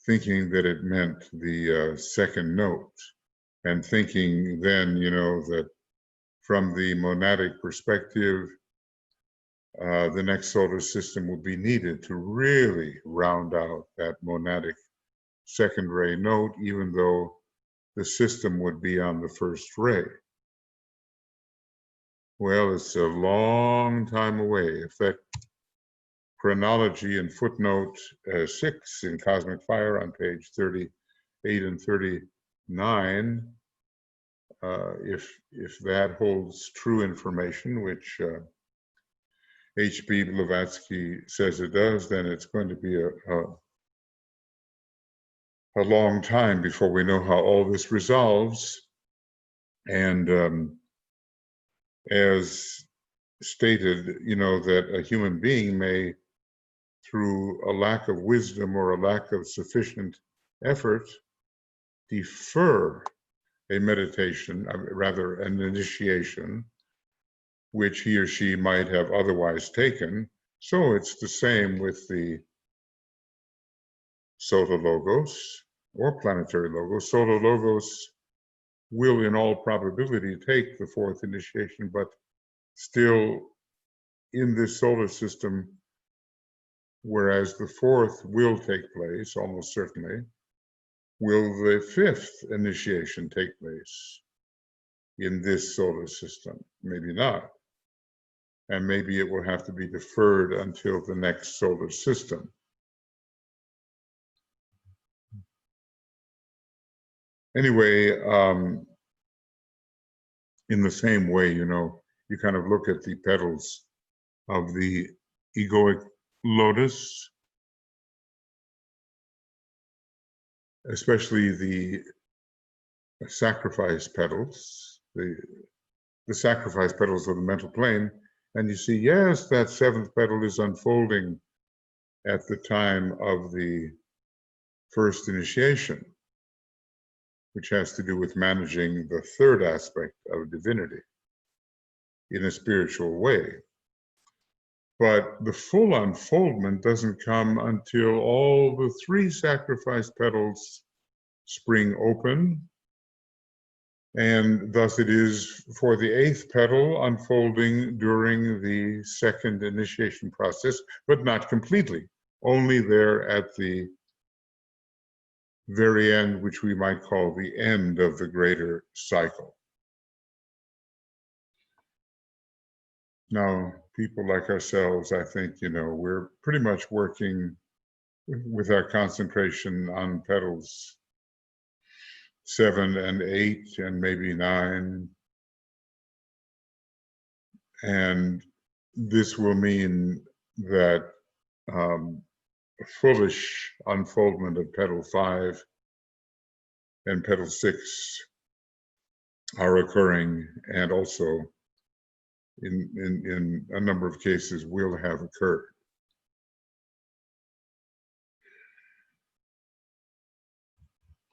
S1: Thinking that it meant the second note, and thinking then, that from the monadic perspective, the next solar system will be needed to really round out that monadic second ray note, even though the system would be on the first ray. Well, it's a long time away. If that chronology in footnote 6 in Cosmic Fire on page 38 and 39, if that holds true information, which H.B. Blavatsky says it does, then it's going to be a long time before we know how all this resolves. And as stated, that a human being may, through a lack of wisdom or a lack of sufficient effort, defer a meditation, rather an initiation, which he or she might have otherwise taken. So it's the same with the solar logos or planetary logos. Solar logos will in all probability take the fourth initiation, but still in this solar system, whereas the fourth will take place, almost certainly, will the fifth initiation take place in this solar system? Maybe not. And maybe it will have to be deferred until the next solar system. Anyway, in the same way, you kind of look at the petals of the egoic lotus, especially the sacrifice petals, the sacrifice petals of the mental plane, and you see, yes, that seventh petal is unfolding at the time of the first initiation, which has to do with managing the third aspect of divinity in a spiritual way. But the full unfoldment doesn't come until all the three sacrifice petals spring open, and thus it is for the eighth petal unfolding during the second initiation process, but not completely, only there at the very end, which we might call the end of the greater cycle. Now, people like ourselves, I think, we're pretty much working with our concentration on petals 7 and 8 and maybe 9. And this will mean that fullish unfoldment of petal 5 and petal 6 are occurring, and also in a number of cases will have occurred.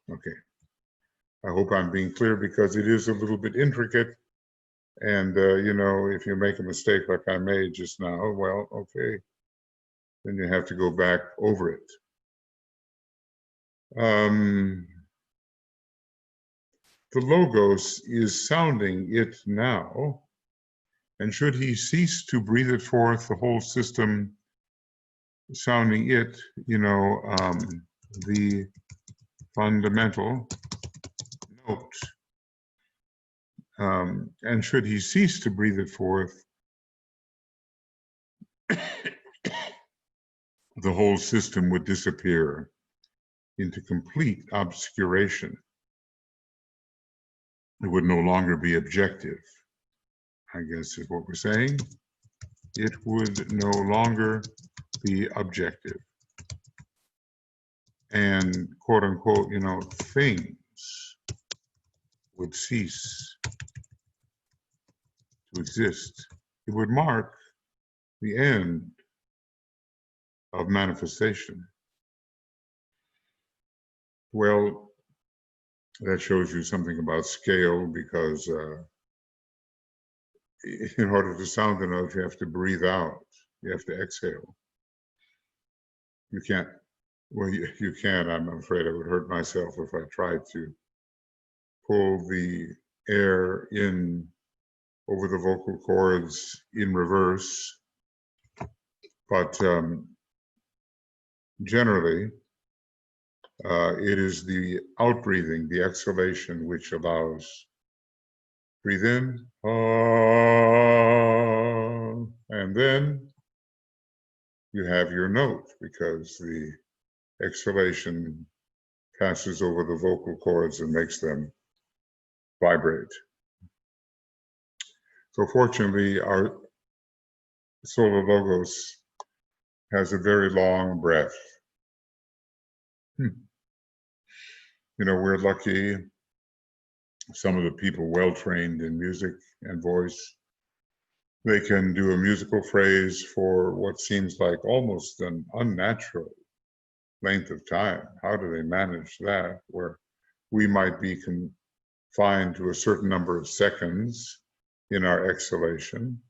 S1: Okay, I hope I'm being clear, because it is a little bit intricate, and if you make a mistake like I made just now, well, okay, then you have to go back over it. The Logos is sounding it now, and should he cease to breathe it forth, the whole system sounding it, the fundamental note. And should he cease to breathe it forth, the whole system would disappear into complete obscuration. It would no longer be objective, I guess is what we're saying. It would no longer be objective. And quote unquote, things would cease to exist. It would mark the end of manifestation. Well, that shows you something about scale, because in order to sound the note, you have to breathe out. You have to exhale. You can't, well, you can. I'm afraid I would hurt myself if I tried to pull the air in over the vocal cords in reverse. But generally, it is the outbreathing, the exhalation, which allows. Breathe in, and then you have your note, because the exhalation passes over the vocal cords and makes them vibrate. So fortunately, our solar logos has a very long breath. You know, we're lucky. Some of the people well trained in music and voice, they can do a musical phrase for what seems like almost an unnatural length of time. How do they manage that, where we might be confined to a certain number of seconds in our exhalation?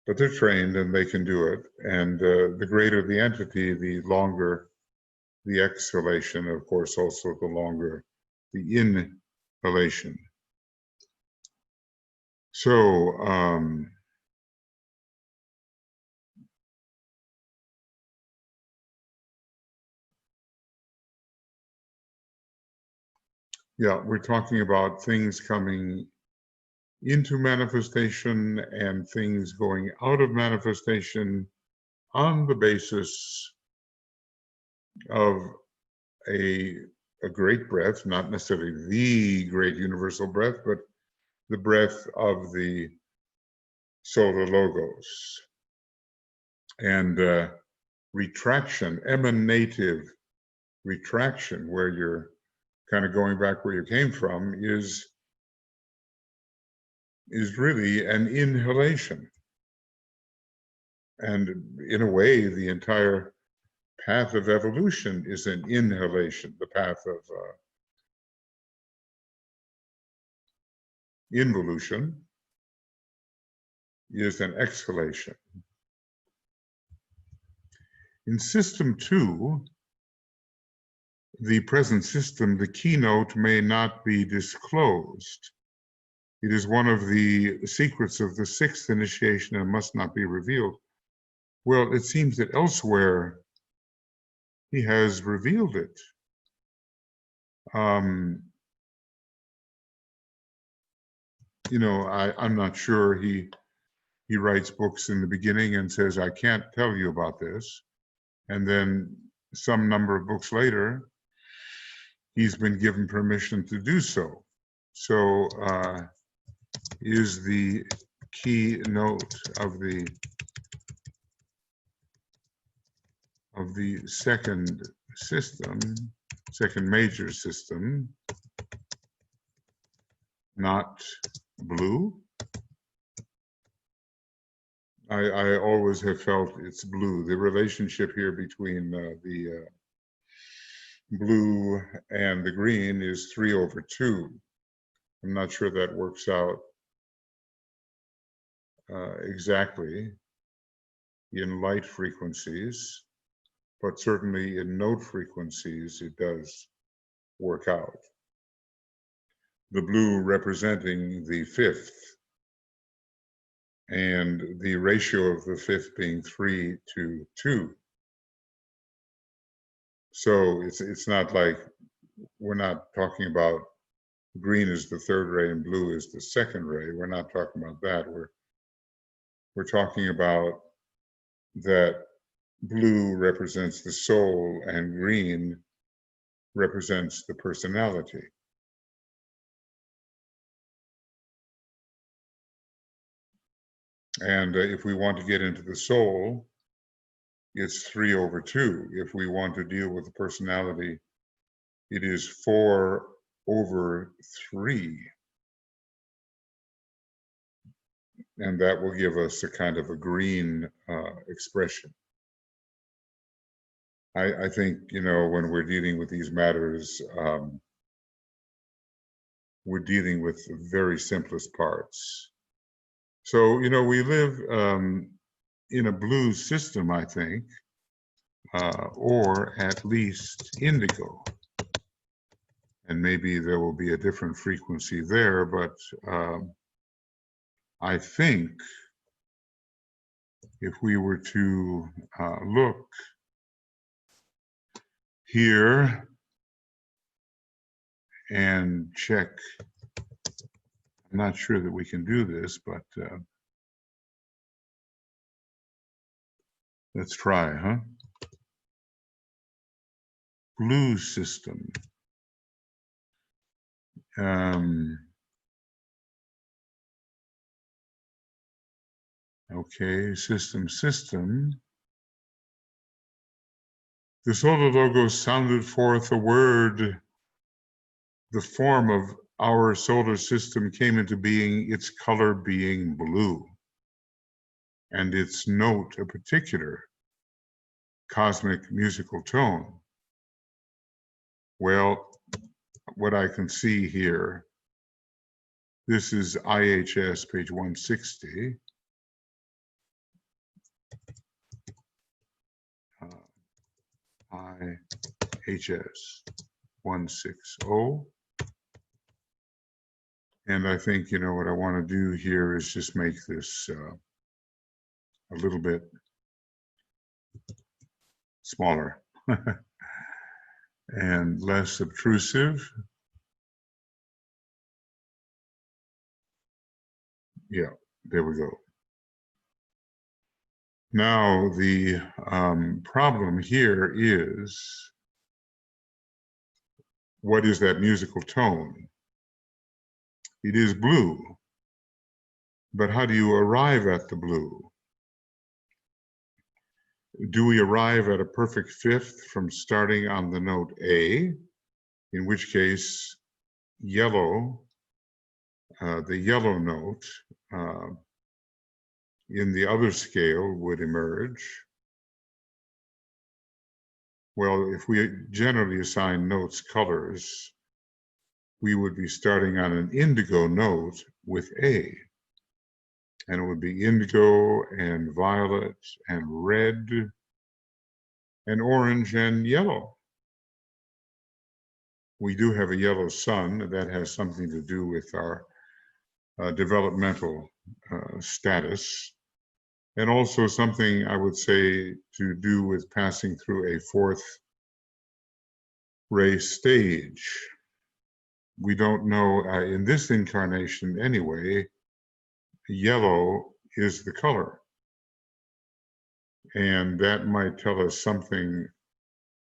S1: But they're trained and they can do it. And the greater the entity, the longer the exhalation, of course, also the longer the inhalation. So, yeah, we're talking about things coming into manifestation and things going out of manifestation on the basis of a great breath, not necessarily the great universal breath, but the breath of the solar logos. And retraction, emanative retraction, where you're kind of going back where you came from, is really an inhalation. And in a way, the entire path of evolution is an inhalation. The path of involution is an exhalation. In system 2, the present system, the keynote may not be disclosed. It is one of the secrets of the 6th initiation and must not be revealed. Well, it seems that elsewhere he has revealed it. You know, I'm not sure. He writes books in the beginning and says, I can't tell you about this. And then some number of books later, he's been given permission to do so. So is the keynote of the second system, second major system, not blue? I always have felt it's blue. The relationship here between the blue and the green is 3/2. I'm not sure that works out exactly in light frequencies, but certainly in note frequencies it does work out. The blue representing the 5th, and the ratio of the 5th being 3:2. So it's not like, we're not talking about green is the 3rd ray and blue is the 2nd ray. We're not talking about that. We're talking about that blue represents the soul and green represents the personality. And if we want to get into the soul, it's 3/2. If we want to deal with the personality, it is 4/3. and that will give us a kind of a green expression. I think, you know, when we're dealing with these matters, we're dealing with the very simplest parts. So, you know, we live in a blue system, I think, or at least indigo. And maybe there will be a different frequency there, but I think if we were to look here and check, I'm not sure that we can do this, but let's try, huh? Blue system. Okay, system. The solar logos sounded forth a word. The form of our solar system came into being, its color being blue, and its note a particular cosmic musical tone. Well, what I can see here, this is IHS, page 160. IHS 160. And I think, you know, what I want to do here is just make this a little bit smaller and less obtrusive. Yeah, there we go. Now, the problem here is, what is that musical tone? It is blue, but how do you arrive at the blue? Do we arrive at a perfect fifth from starting on the note A, in which case yellow, the yellow note in the other scale would emerge? Well, if we generally assign notes colors, we would be starting on an indigo note with A. And it would be indigo and violet and red and orange and yellow. We do have a yellow sun. That has something to do with our developmental status, and also something, I would say, to do with passing through a fourth ray stage. We don't know, in this incarnation anyway, yellow is the color. And that might tell us something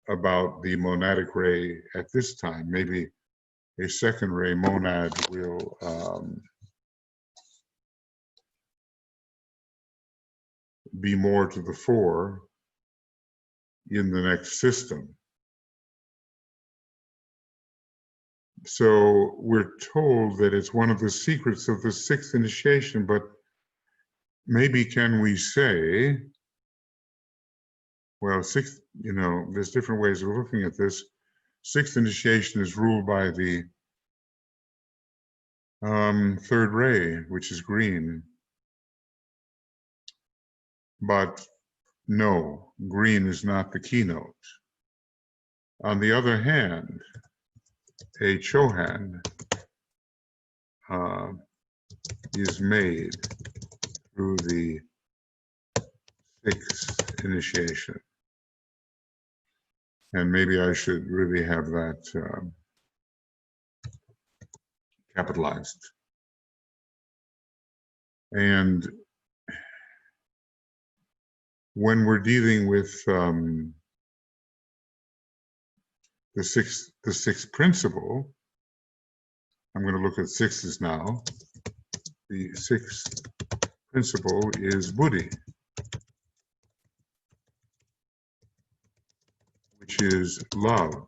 S1: about the monadic ray at this time. Maybe a second ray monad will be more to the fore in the next system. So we're told that it's one of the secrets of the sixth initiation, but maybe can we say, well, sixth, you know, there's different ways of looking at this. Sixth initiation is ruled by the third ray, which is green. But no, green is not the keynote. On the other hand, a Chohan is made through the sixth initiation. And maybe I should really have that capitalized. And when we're dealing with the sixth principle, I'm going to look at sixes now. The sixth principle is Buddhi, which is love,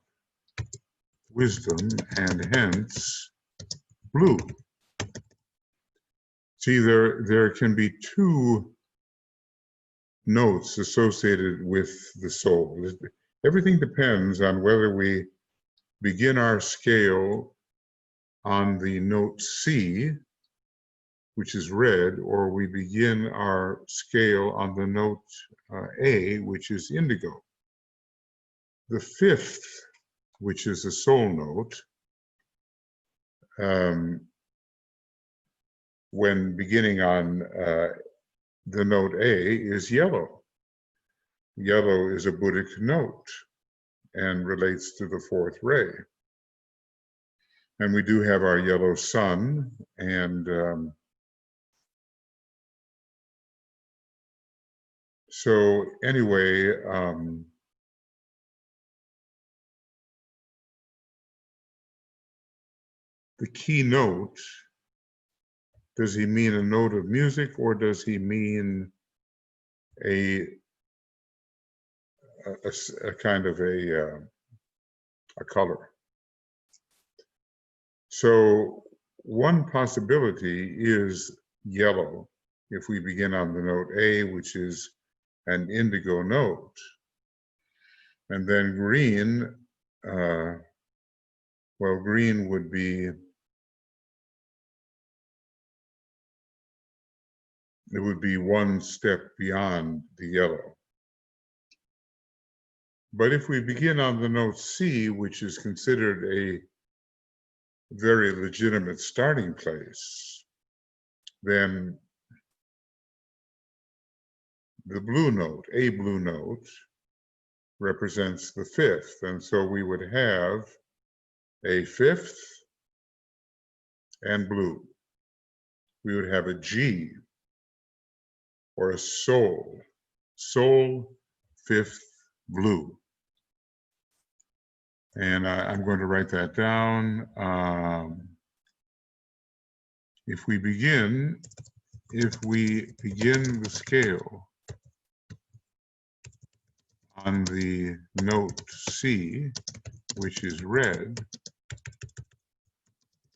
S1: wisdom, and hence blue. See, there can be two notes associated with the soul. Everything depends on whether we begin our scale on the note C, which is red, or we begin our scale on the note A, which is indigo. The fifth, which is a soul note, when beginning on the note A, is yellow. Yellow is a Buddhic note and relates to the fourth ray. And we do have our yellow sun, and so anyway, the key note, does he mean a note of music, or does he mean a kind of a color? So one possibility is yellow, if we begin on the note A, which is an indigo note. And then green, well, green would be, it would be one step beyond the yellow. But if we begin on the note C, which is considered a very legitimate starting place, then the blue note, a blue note, represents the fifth. And so we would have a fifth and blue. We would have a G, or a soul, fifth, blue. And I'm going to write that down. If we begin the scale on the note C, which is red,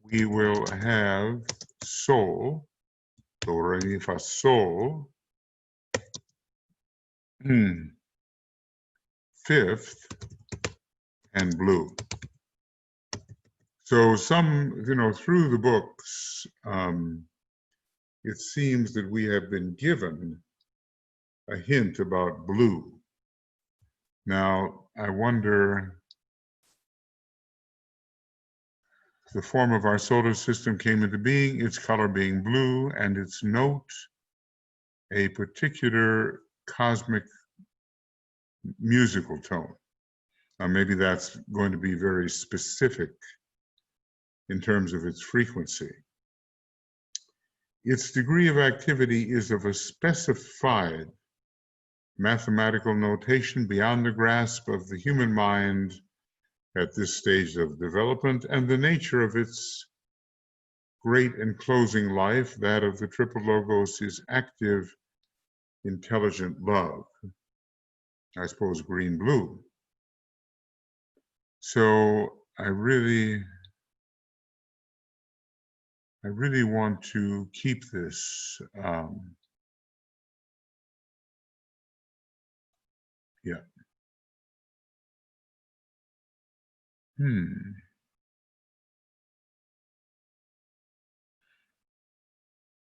S1: we will have sol, do, re, mi, fa, sol, fifth, and blue. So through the books, it seems that we have been given a hint about blue. Now, I wonder, the form of our solar system came into being, its color being blue, and its note a particular cosmic musical tone. Now, maybe that's going to be very specific in terms of its frequency. Its degree of activity is of a specified mathematical notation beyond the grasp of the human mind at this stage of development, and the nature of its great enclosing life, that of the triple logos, is active, intelligent love. I suppose green-blue. So I really want to keep this. Yeah.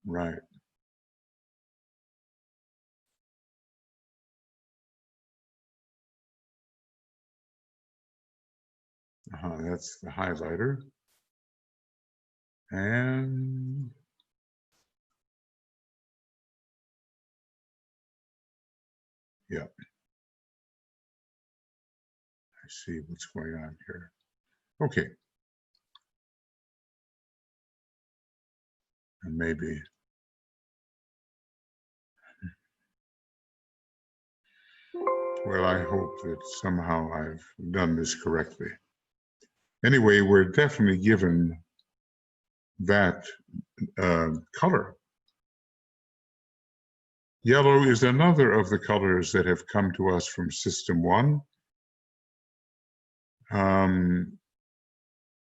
S1: Right. That's the highlighter. And yeah. I see what's going on here. Okay. And maybe well, I hope that somehow I've done this correctly. Anyway, we're definitely given that color. Yellow is another of the colors that have come to us from System 1. And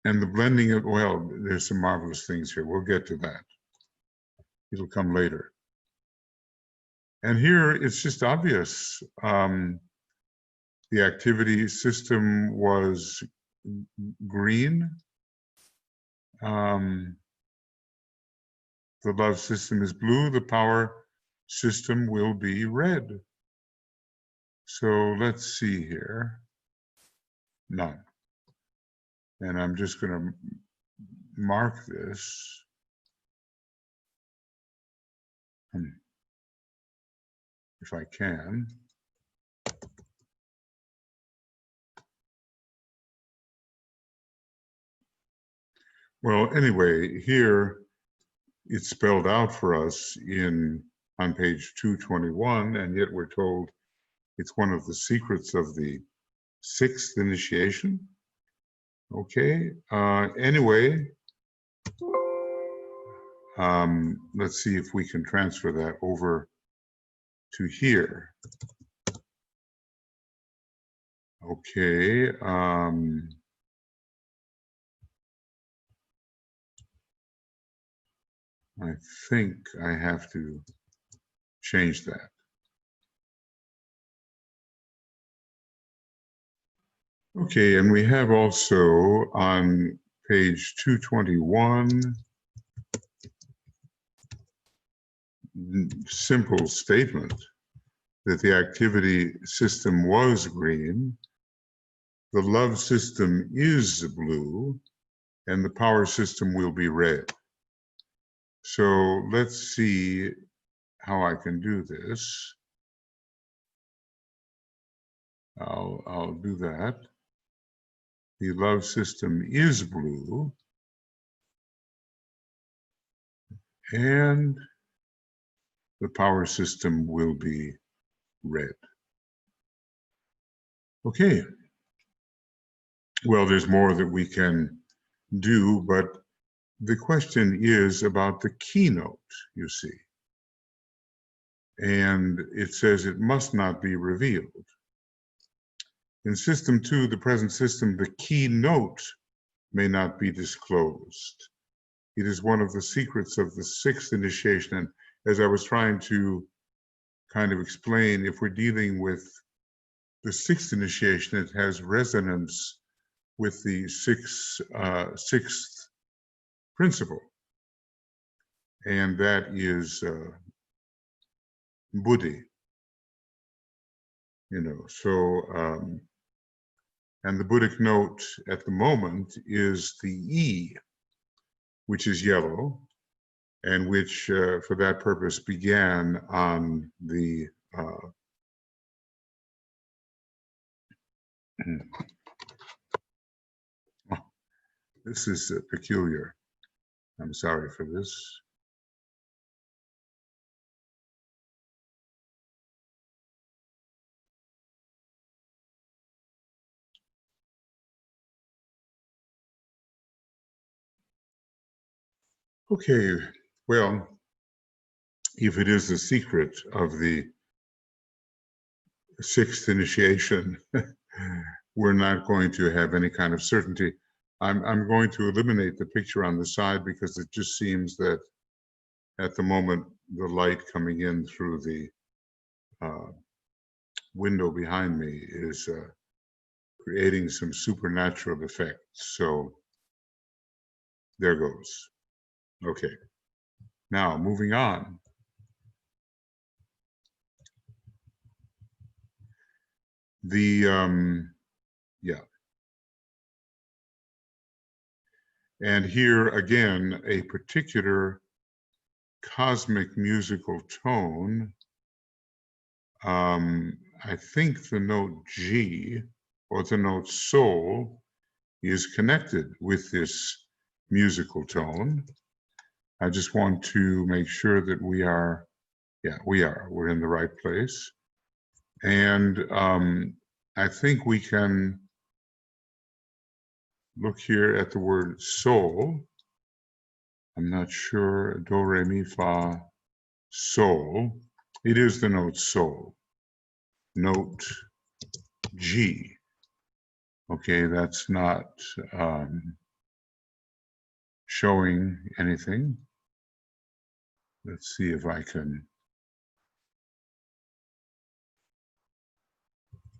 S1: the blending of, well, there's some marvelous things here. We'll get to that. It'll come later. And here it's just obvious. The activity system was green. The love system is blue. The power system will be red. So let's see here. None. And I'm just going to mark this. If I can. Well, anyway, here it's spelled out for us on page 221, and yet we're told it's one of the secrets of the sixth initiation. Okay, anyway, let's see if we can transfer that over to here. Okay, I think I have to change that. Okay, and we have also on page 221, simple statement that the activity system was green, the love system is blue, and the power system will be red. So let's see how I can do this. I'll do that. The love system is blue, and the power system will be red. Okay. Well, there's more that we can do, but the question is about the keynote, you see. And it says it must not be revealed. In system 2, the present system, the keynote may not be disclosed. It is one of the secrets of the sixth initiation. And as I was trying to kind of explain, if we're dealing with the sixth initiation, it has resonance with the sixth principle. And that is Buddhi. So, and the Buddhic note at the moment is the E, which is yellow, and which for that purpose began on the this is peculiar. I'm sorry for this. Okay, well, if it is the secret of the sixth initiation, we're not going to have any kind of certainty. I'm going to eliminate the picture on the side because it just seems that at the moment the light coming in through the window behind me is creating some supernatural effects. So there goes. Okay. Now moving on. Yeah. And here again, a particular cosmic musical tone. I think the note G or the note Sol is connected with this musical tone. I just want to make sure that we're in the right place. And I think we can look here at the word Sol. I'm not sure, do, re, mi, fa, Sol. It is the note Sol, note G. Okay, that's not showing anything. Let's see if I can.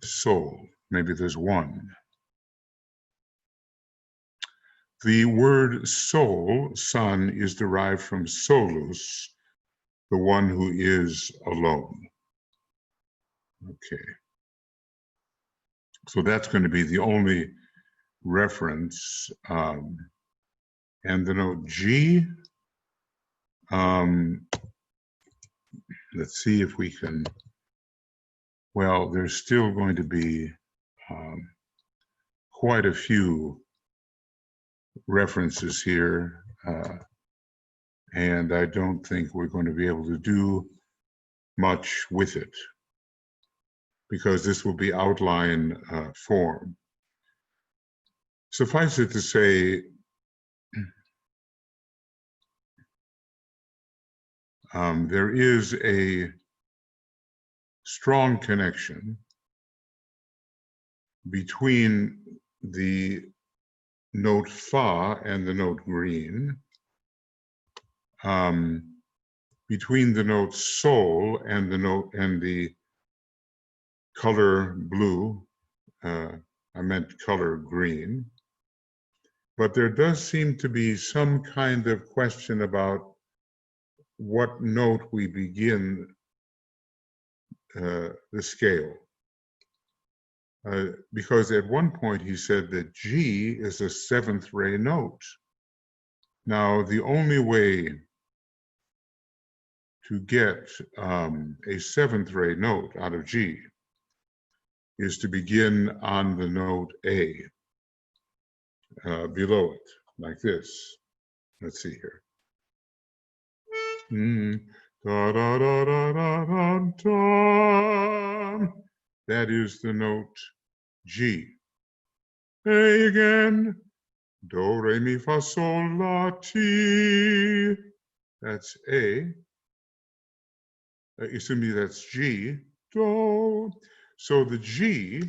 S1: Soul, maybe there's one. The word soul, son, is derived from solus, the one who is alone. Okay. So that's going to be the only reference. And the note G, let's see if we can, well, there's still going to be quite a few references here, and I don't think we're going to be able to do much with it because this will be outline form. Suffice it to say, there is a strong connection between the note fa and the note green, between the note sol and the color blue. I meant color green. But there does seem to be some kind of question about what note we begin the scale. Because at one point he said that G is a seventh ray note. Now, the only way to get a seventh ray note out of G is to begin on the note A, below it, like this. Let's see here. Da, da, da, da, da, da, da. That is the note G. A again. Do, re, mi, fa, sol, la, ti. That's A. Excuse me, that's G. Do. So the G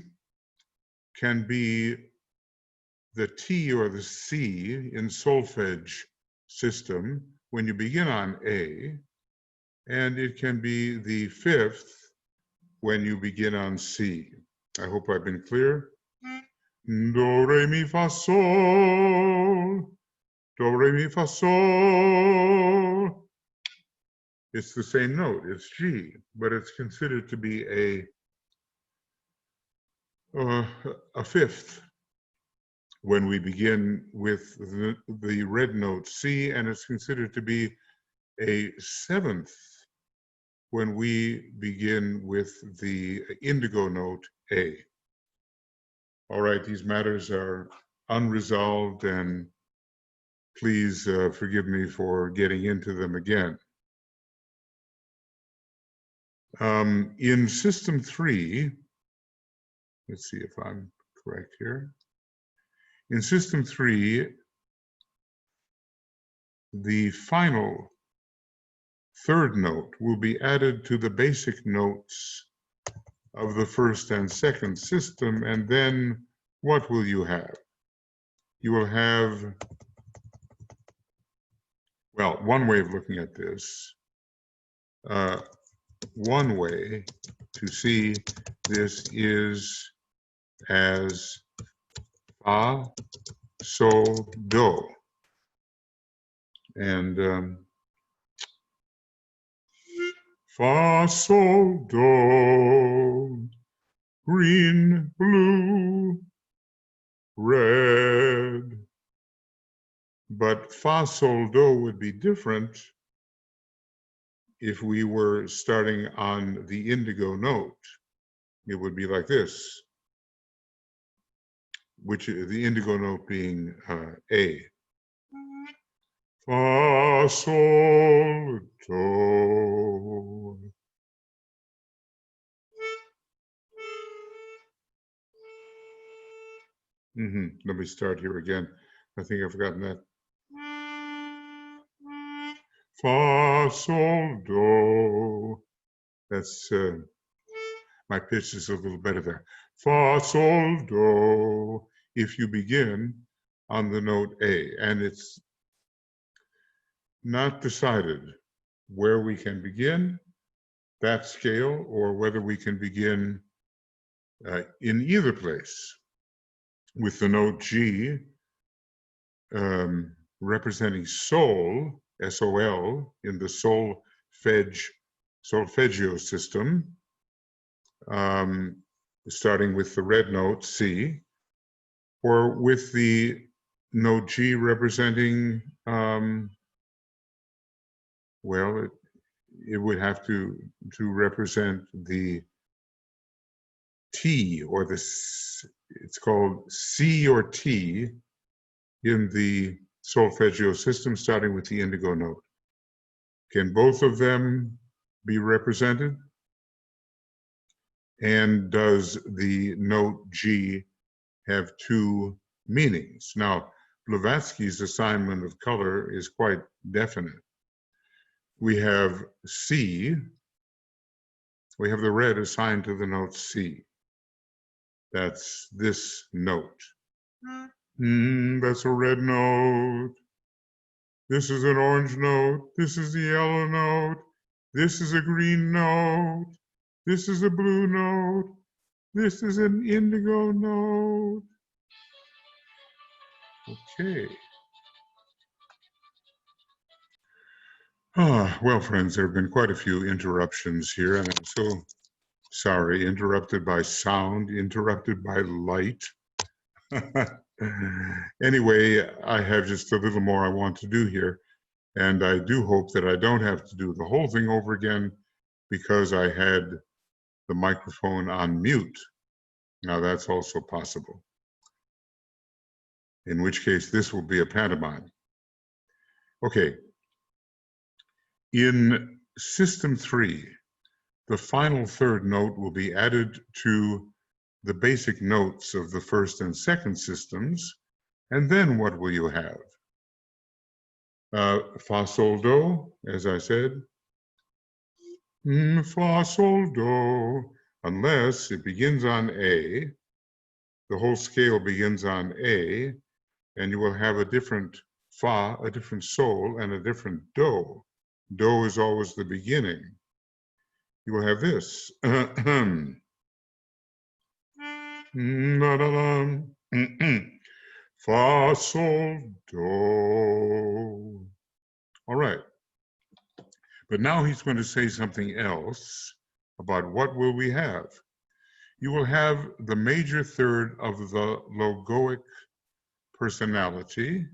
S1: can be the T or the C in solfege system when you begin on A, and it can be the fifth when you begin on C. I hope I've been clear. Do, re, mi, fa, sol. Do, re, mi, fa, sol. It's the same note, it's G, but it's considered to be a fifth when we begin with the red note C, and it's considered to be a seventh when we begin with the indigo note A. All right, these matters are unresolved, and please forgive me for getting into them again. In System 3, let's see if I'm correct here. In System 3, the final third note will be added to the basic notes of the first and second system, and then what will you have? You will have, well, one way of looking at this, one way to see this is as fa, sol, do. And fa, sol, do, green, blue, red. But fa, sol, do would be different if we were starting on the indigo note. It would be like this, which the indigo note being A. Fa, sol, do. Let me start here again. I think I've forgotten that. Fa, sol, do. That's, my pitch is a little better there. Fa, sol, do. If you begin on the note A, and it's not decided where we can begin that scale, or whether we can begin in either place with the note G representing sol, S-O-L, in the solfeggio system, starting with the red note C, or with the note G representing, well, it would have to represent the T, or it's called C or T in the solfeggio system, starting with the indigo note. Can both of them be represented? And does the note G have two meanings? Now, Blavatsky's assignment of color is quite definite. We have C, we have the red assigned to the note C. That's this note. That's a red note. This is an orange note. This is the yellow note. This is a green note. This is a blue note. This is an indigo note. Okay. Well, friends, there have been quite a few interruptions here, and I'm so sorry. Interrupted by sound, interrupted by light. Anyway, I have just a little more I want to do here, and I do hope that I don't have to do the whole thing over again, because I had the microphone on mute. Now, that's also possible, in which case this will be a pantomime. Okay. In System 3, the final third note will be added to the basic notes of the first and second systems, and then what will you have? Fa, sol, do, as I said. Fa, sol, do, unless it begins on A, the whole scale begins on A, and you will have a different fa, a different sol, and a different do. Do is always the beginning. You will have this. Fa, sol, do. All right. But now he's going to say something else about what will we have. You will have the major third of the logoic personality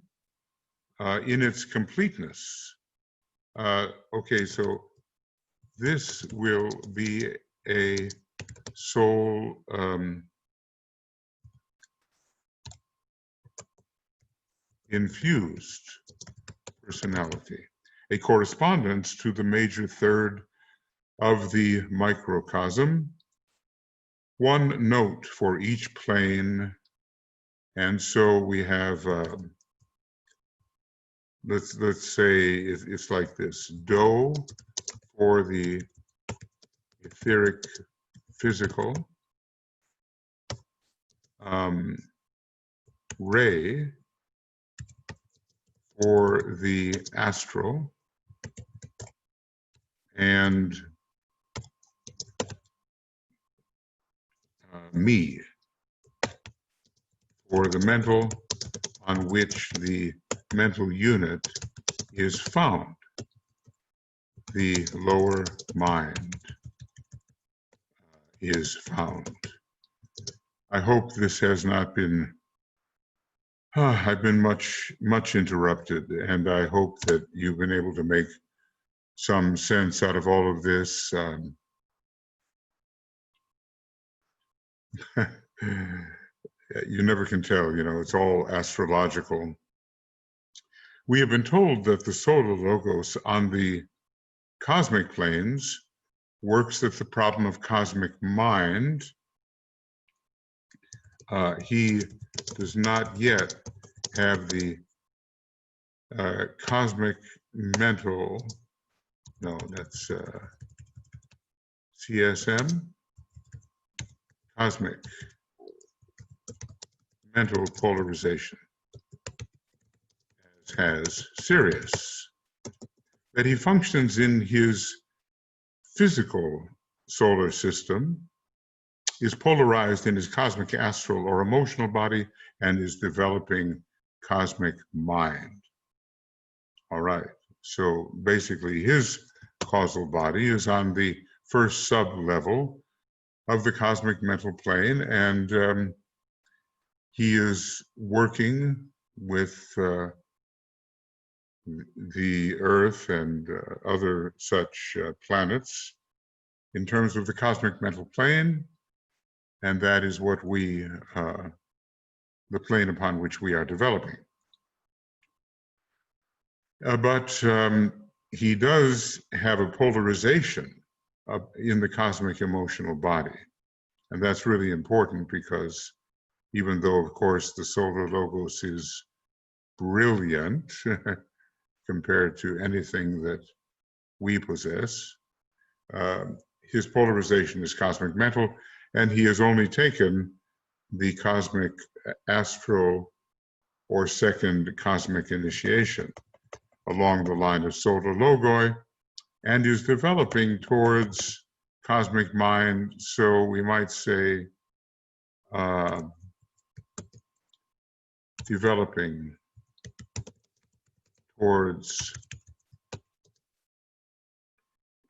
S1: in its completeness. Okay, so this will be a soul infused personality, a correspondence to the major third of the microcosm, one note for each plane. And so we have, let's say it's like this: do for the etheric physical, re for the astral, and me for the mental, on which the mental unit is found, the lower mind is found. I hope this has not been, I've been much interrupted, and I hope that you've been able to make some sense out of all of this. You never can tell, you know, it's all astrological. We have been told that the solar logos on the cosmic planes works at the problem of cosmic mind. He does not yet have the cosmic mental, no, that's CSM, cosmic mental polarization, as has Sirius. that he functions in his physical solar system, is polarized in his cosmic astral or emotional body, and is developing cosmic mind. All right, so basically his causal body is on the first sub-level of the cosmic mental plane, and he is working with the Earth and other such planets in terms of the cosmic mental plane, and that is what we, the plane upon which we are developing. But he does have a polarization in the cosmic emotional body, and that's really important because even though, of course, the solar logos is brilliant compared to anything that we possess, his polarization is cosmic mental, and he has only taken the cosmic astral or second cosmic initiation along the line of solar logoi, and is developing towards cosmic mind. So we might say developing towards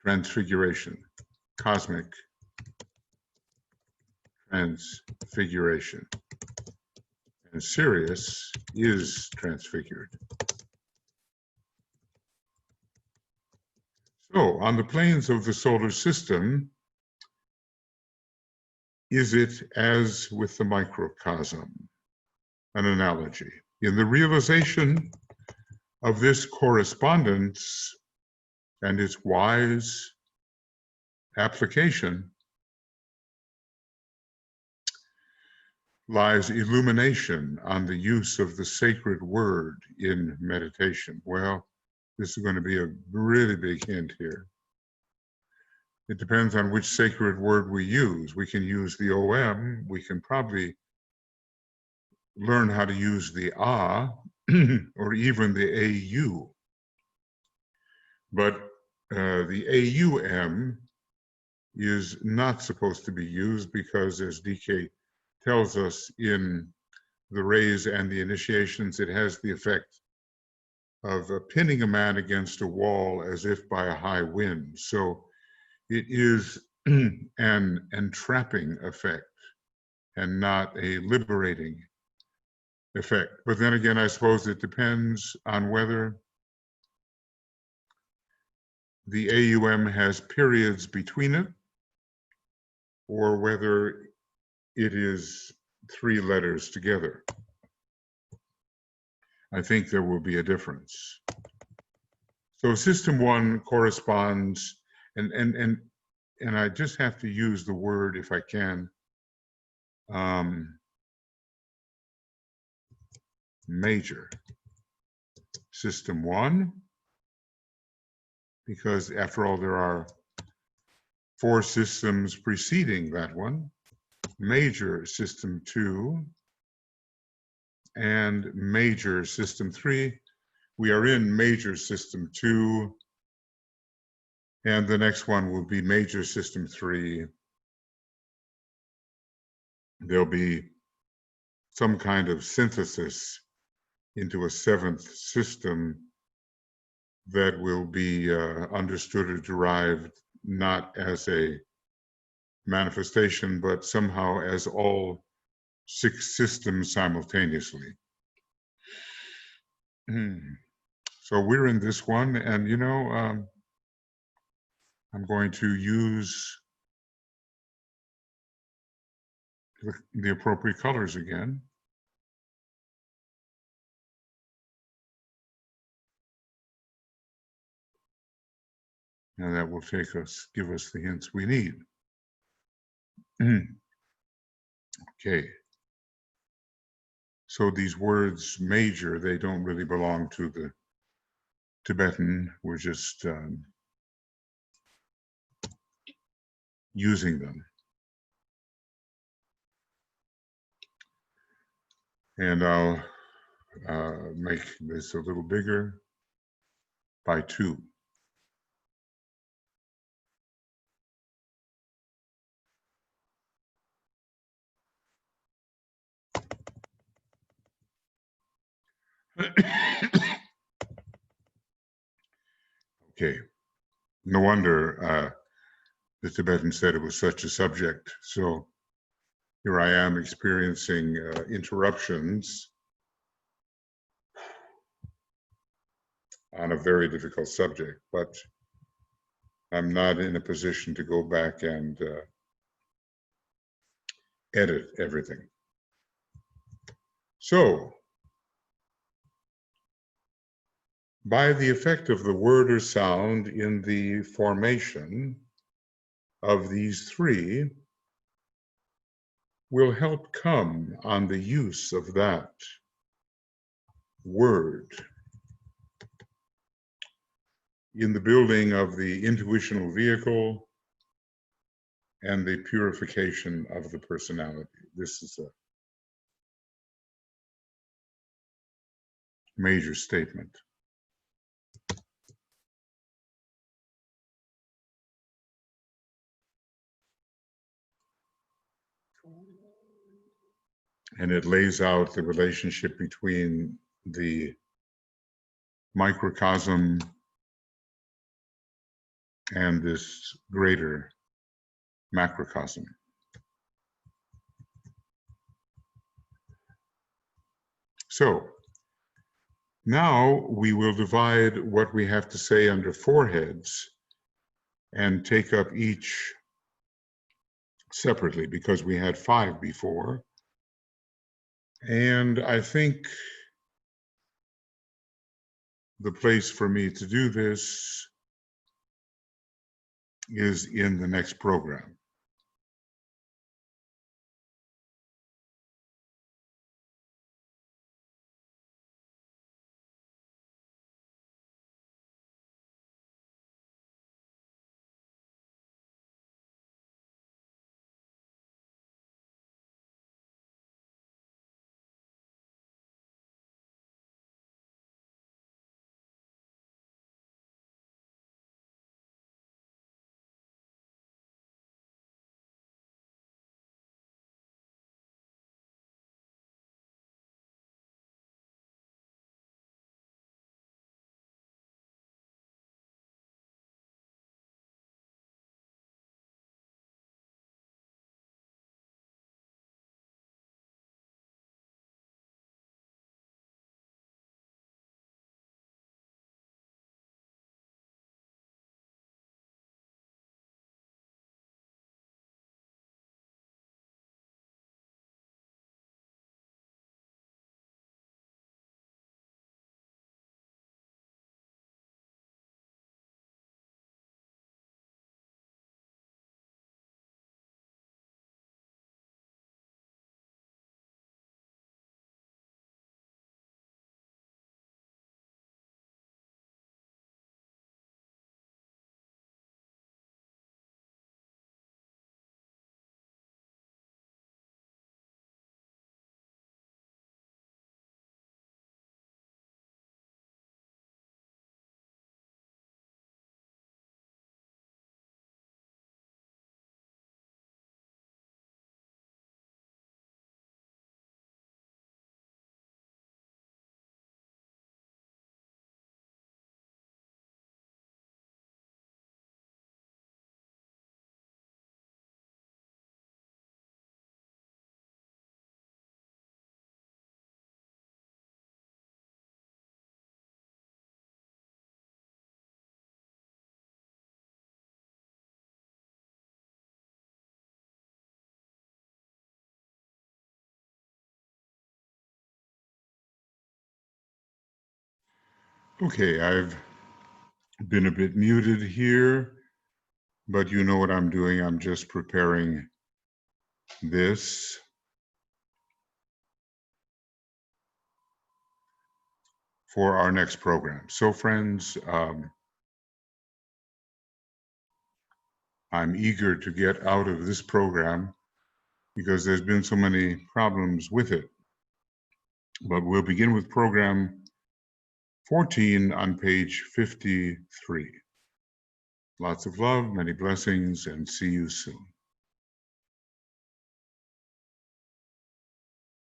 S1: transfiguration, cosmic transfiguration. And Sirius is transfigured. So on the planes of the solar system, is it as with the microcosm? An analogy. In the realization of this correspondence and its wise application lies illumination on the use of the sacred word in meditation. Well, this is going to be a really big hint here. It depends on which sacred word we use. We can use the OM. We can probably learn how to use the A or even the AU. But the AUM is not supposed to be used because, as DK tells us in the rays and the initiations, it has the effect of pinning a man against a wall as if by a high wind. So it is an entrapping effect and not a liberating effect. But then again, I suppose it depends on whether the AUM has periods between it or whether it is 3 letters together. I think there will be a difference. So system 1 corresponds, and I just have to use the word, if I can, major. System 1, because after all, there are 4 systems preceding that one. Major system 2 and major system 3. We are in major system 2, and the next one will be major system 3. There'll be some kind of synthesis into a 7th system that will be understood or derived not as a manifestation, but somehow as all 6 systems simultaneously. So we're in this one, and you know, I'm going to use the appropriate colors again. And that will give us the hints we need. Okay. So these words major, they don't really belong to the Tibetan. We're just using them. And I'll make this a little bigger by 2. Okay, no wonder the Tibetan said it was such a subject. So here I am experiencing interruptions on a very difficult subject, but I'm not in a position to go back and edit everything. So, by the effect of the word or sound in the formation of these three, will help come on the use of that word in the building of the intuitional vehicle and the purification of the personality. This is a major statement. And it lays out the relationship between the microcosm and this greater macrocosm. So now we will divide what we have to say under four heads and take up each separately, because we had 5 before. And I think the place for me to do this is in the next program. Okay, I've been a bit muted here, but you know what I'm doing. I'm just preparing this. For our next program. So friends, I'm eager to get out of this program because there's been so many problems with it. But we'll begin with program 14 on page 53. Lots of love, many blessings, and see you soon.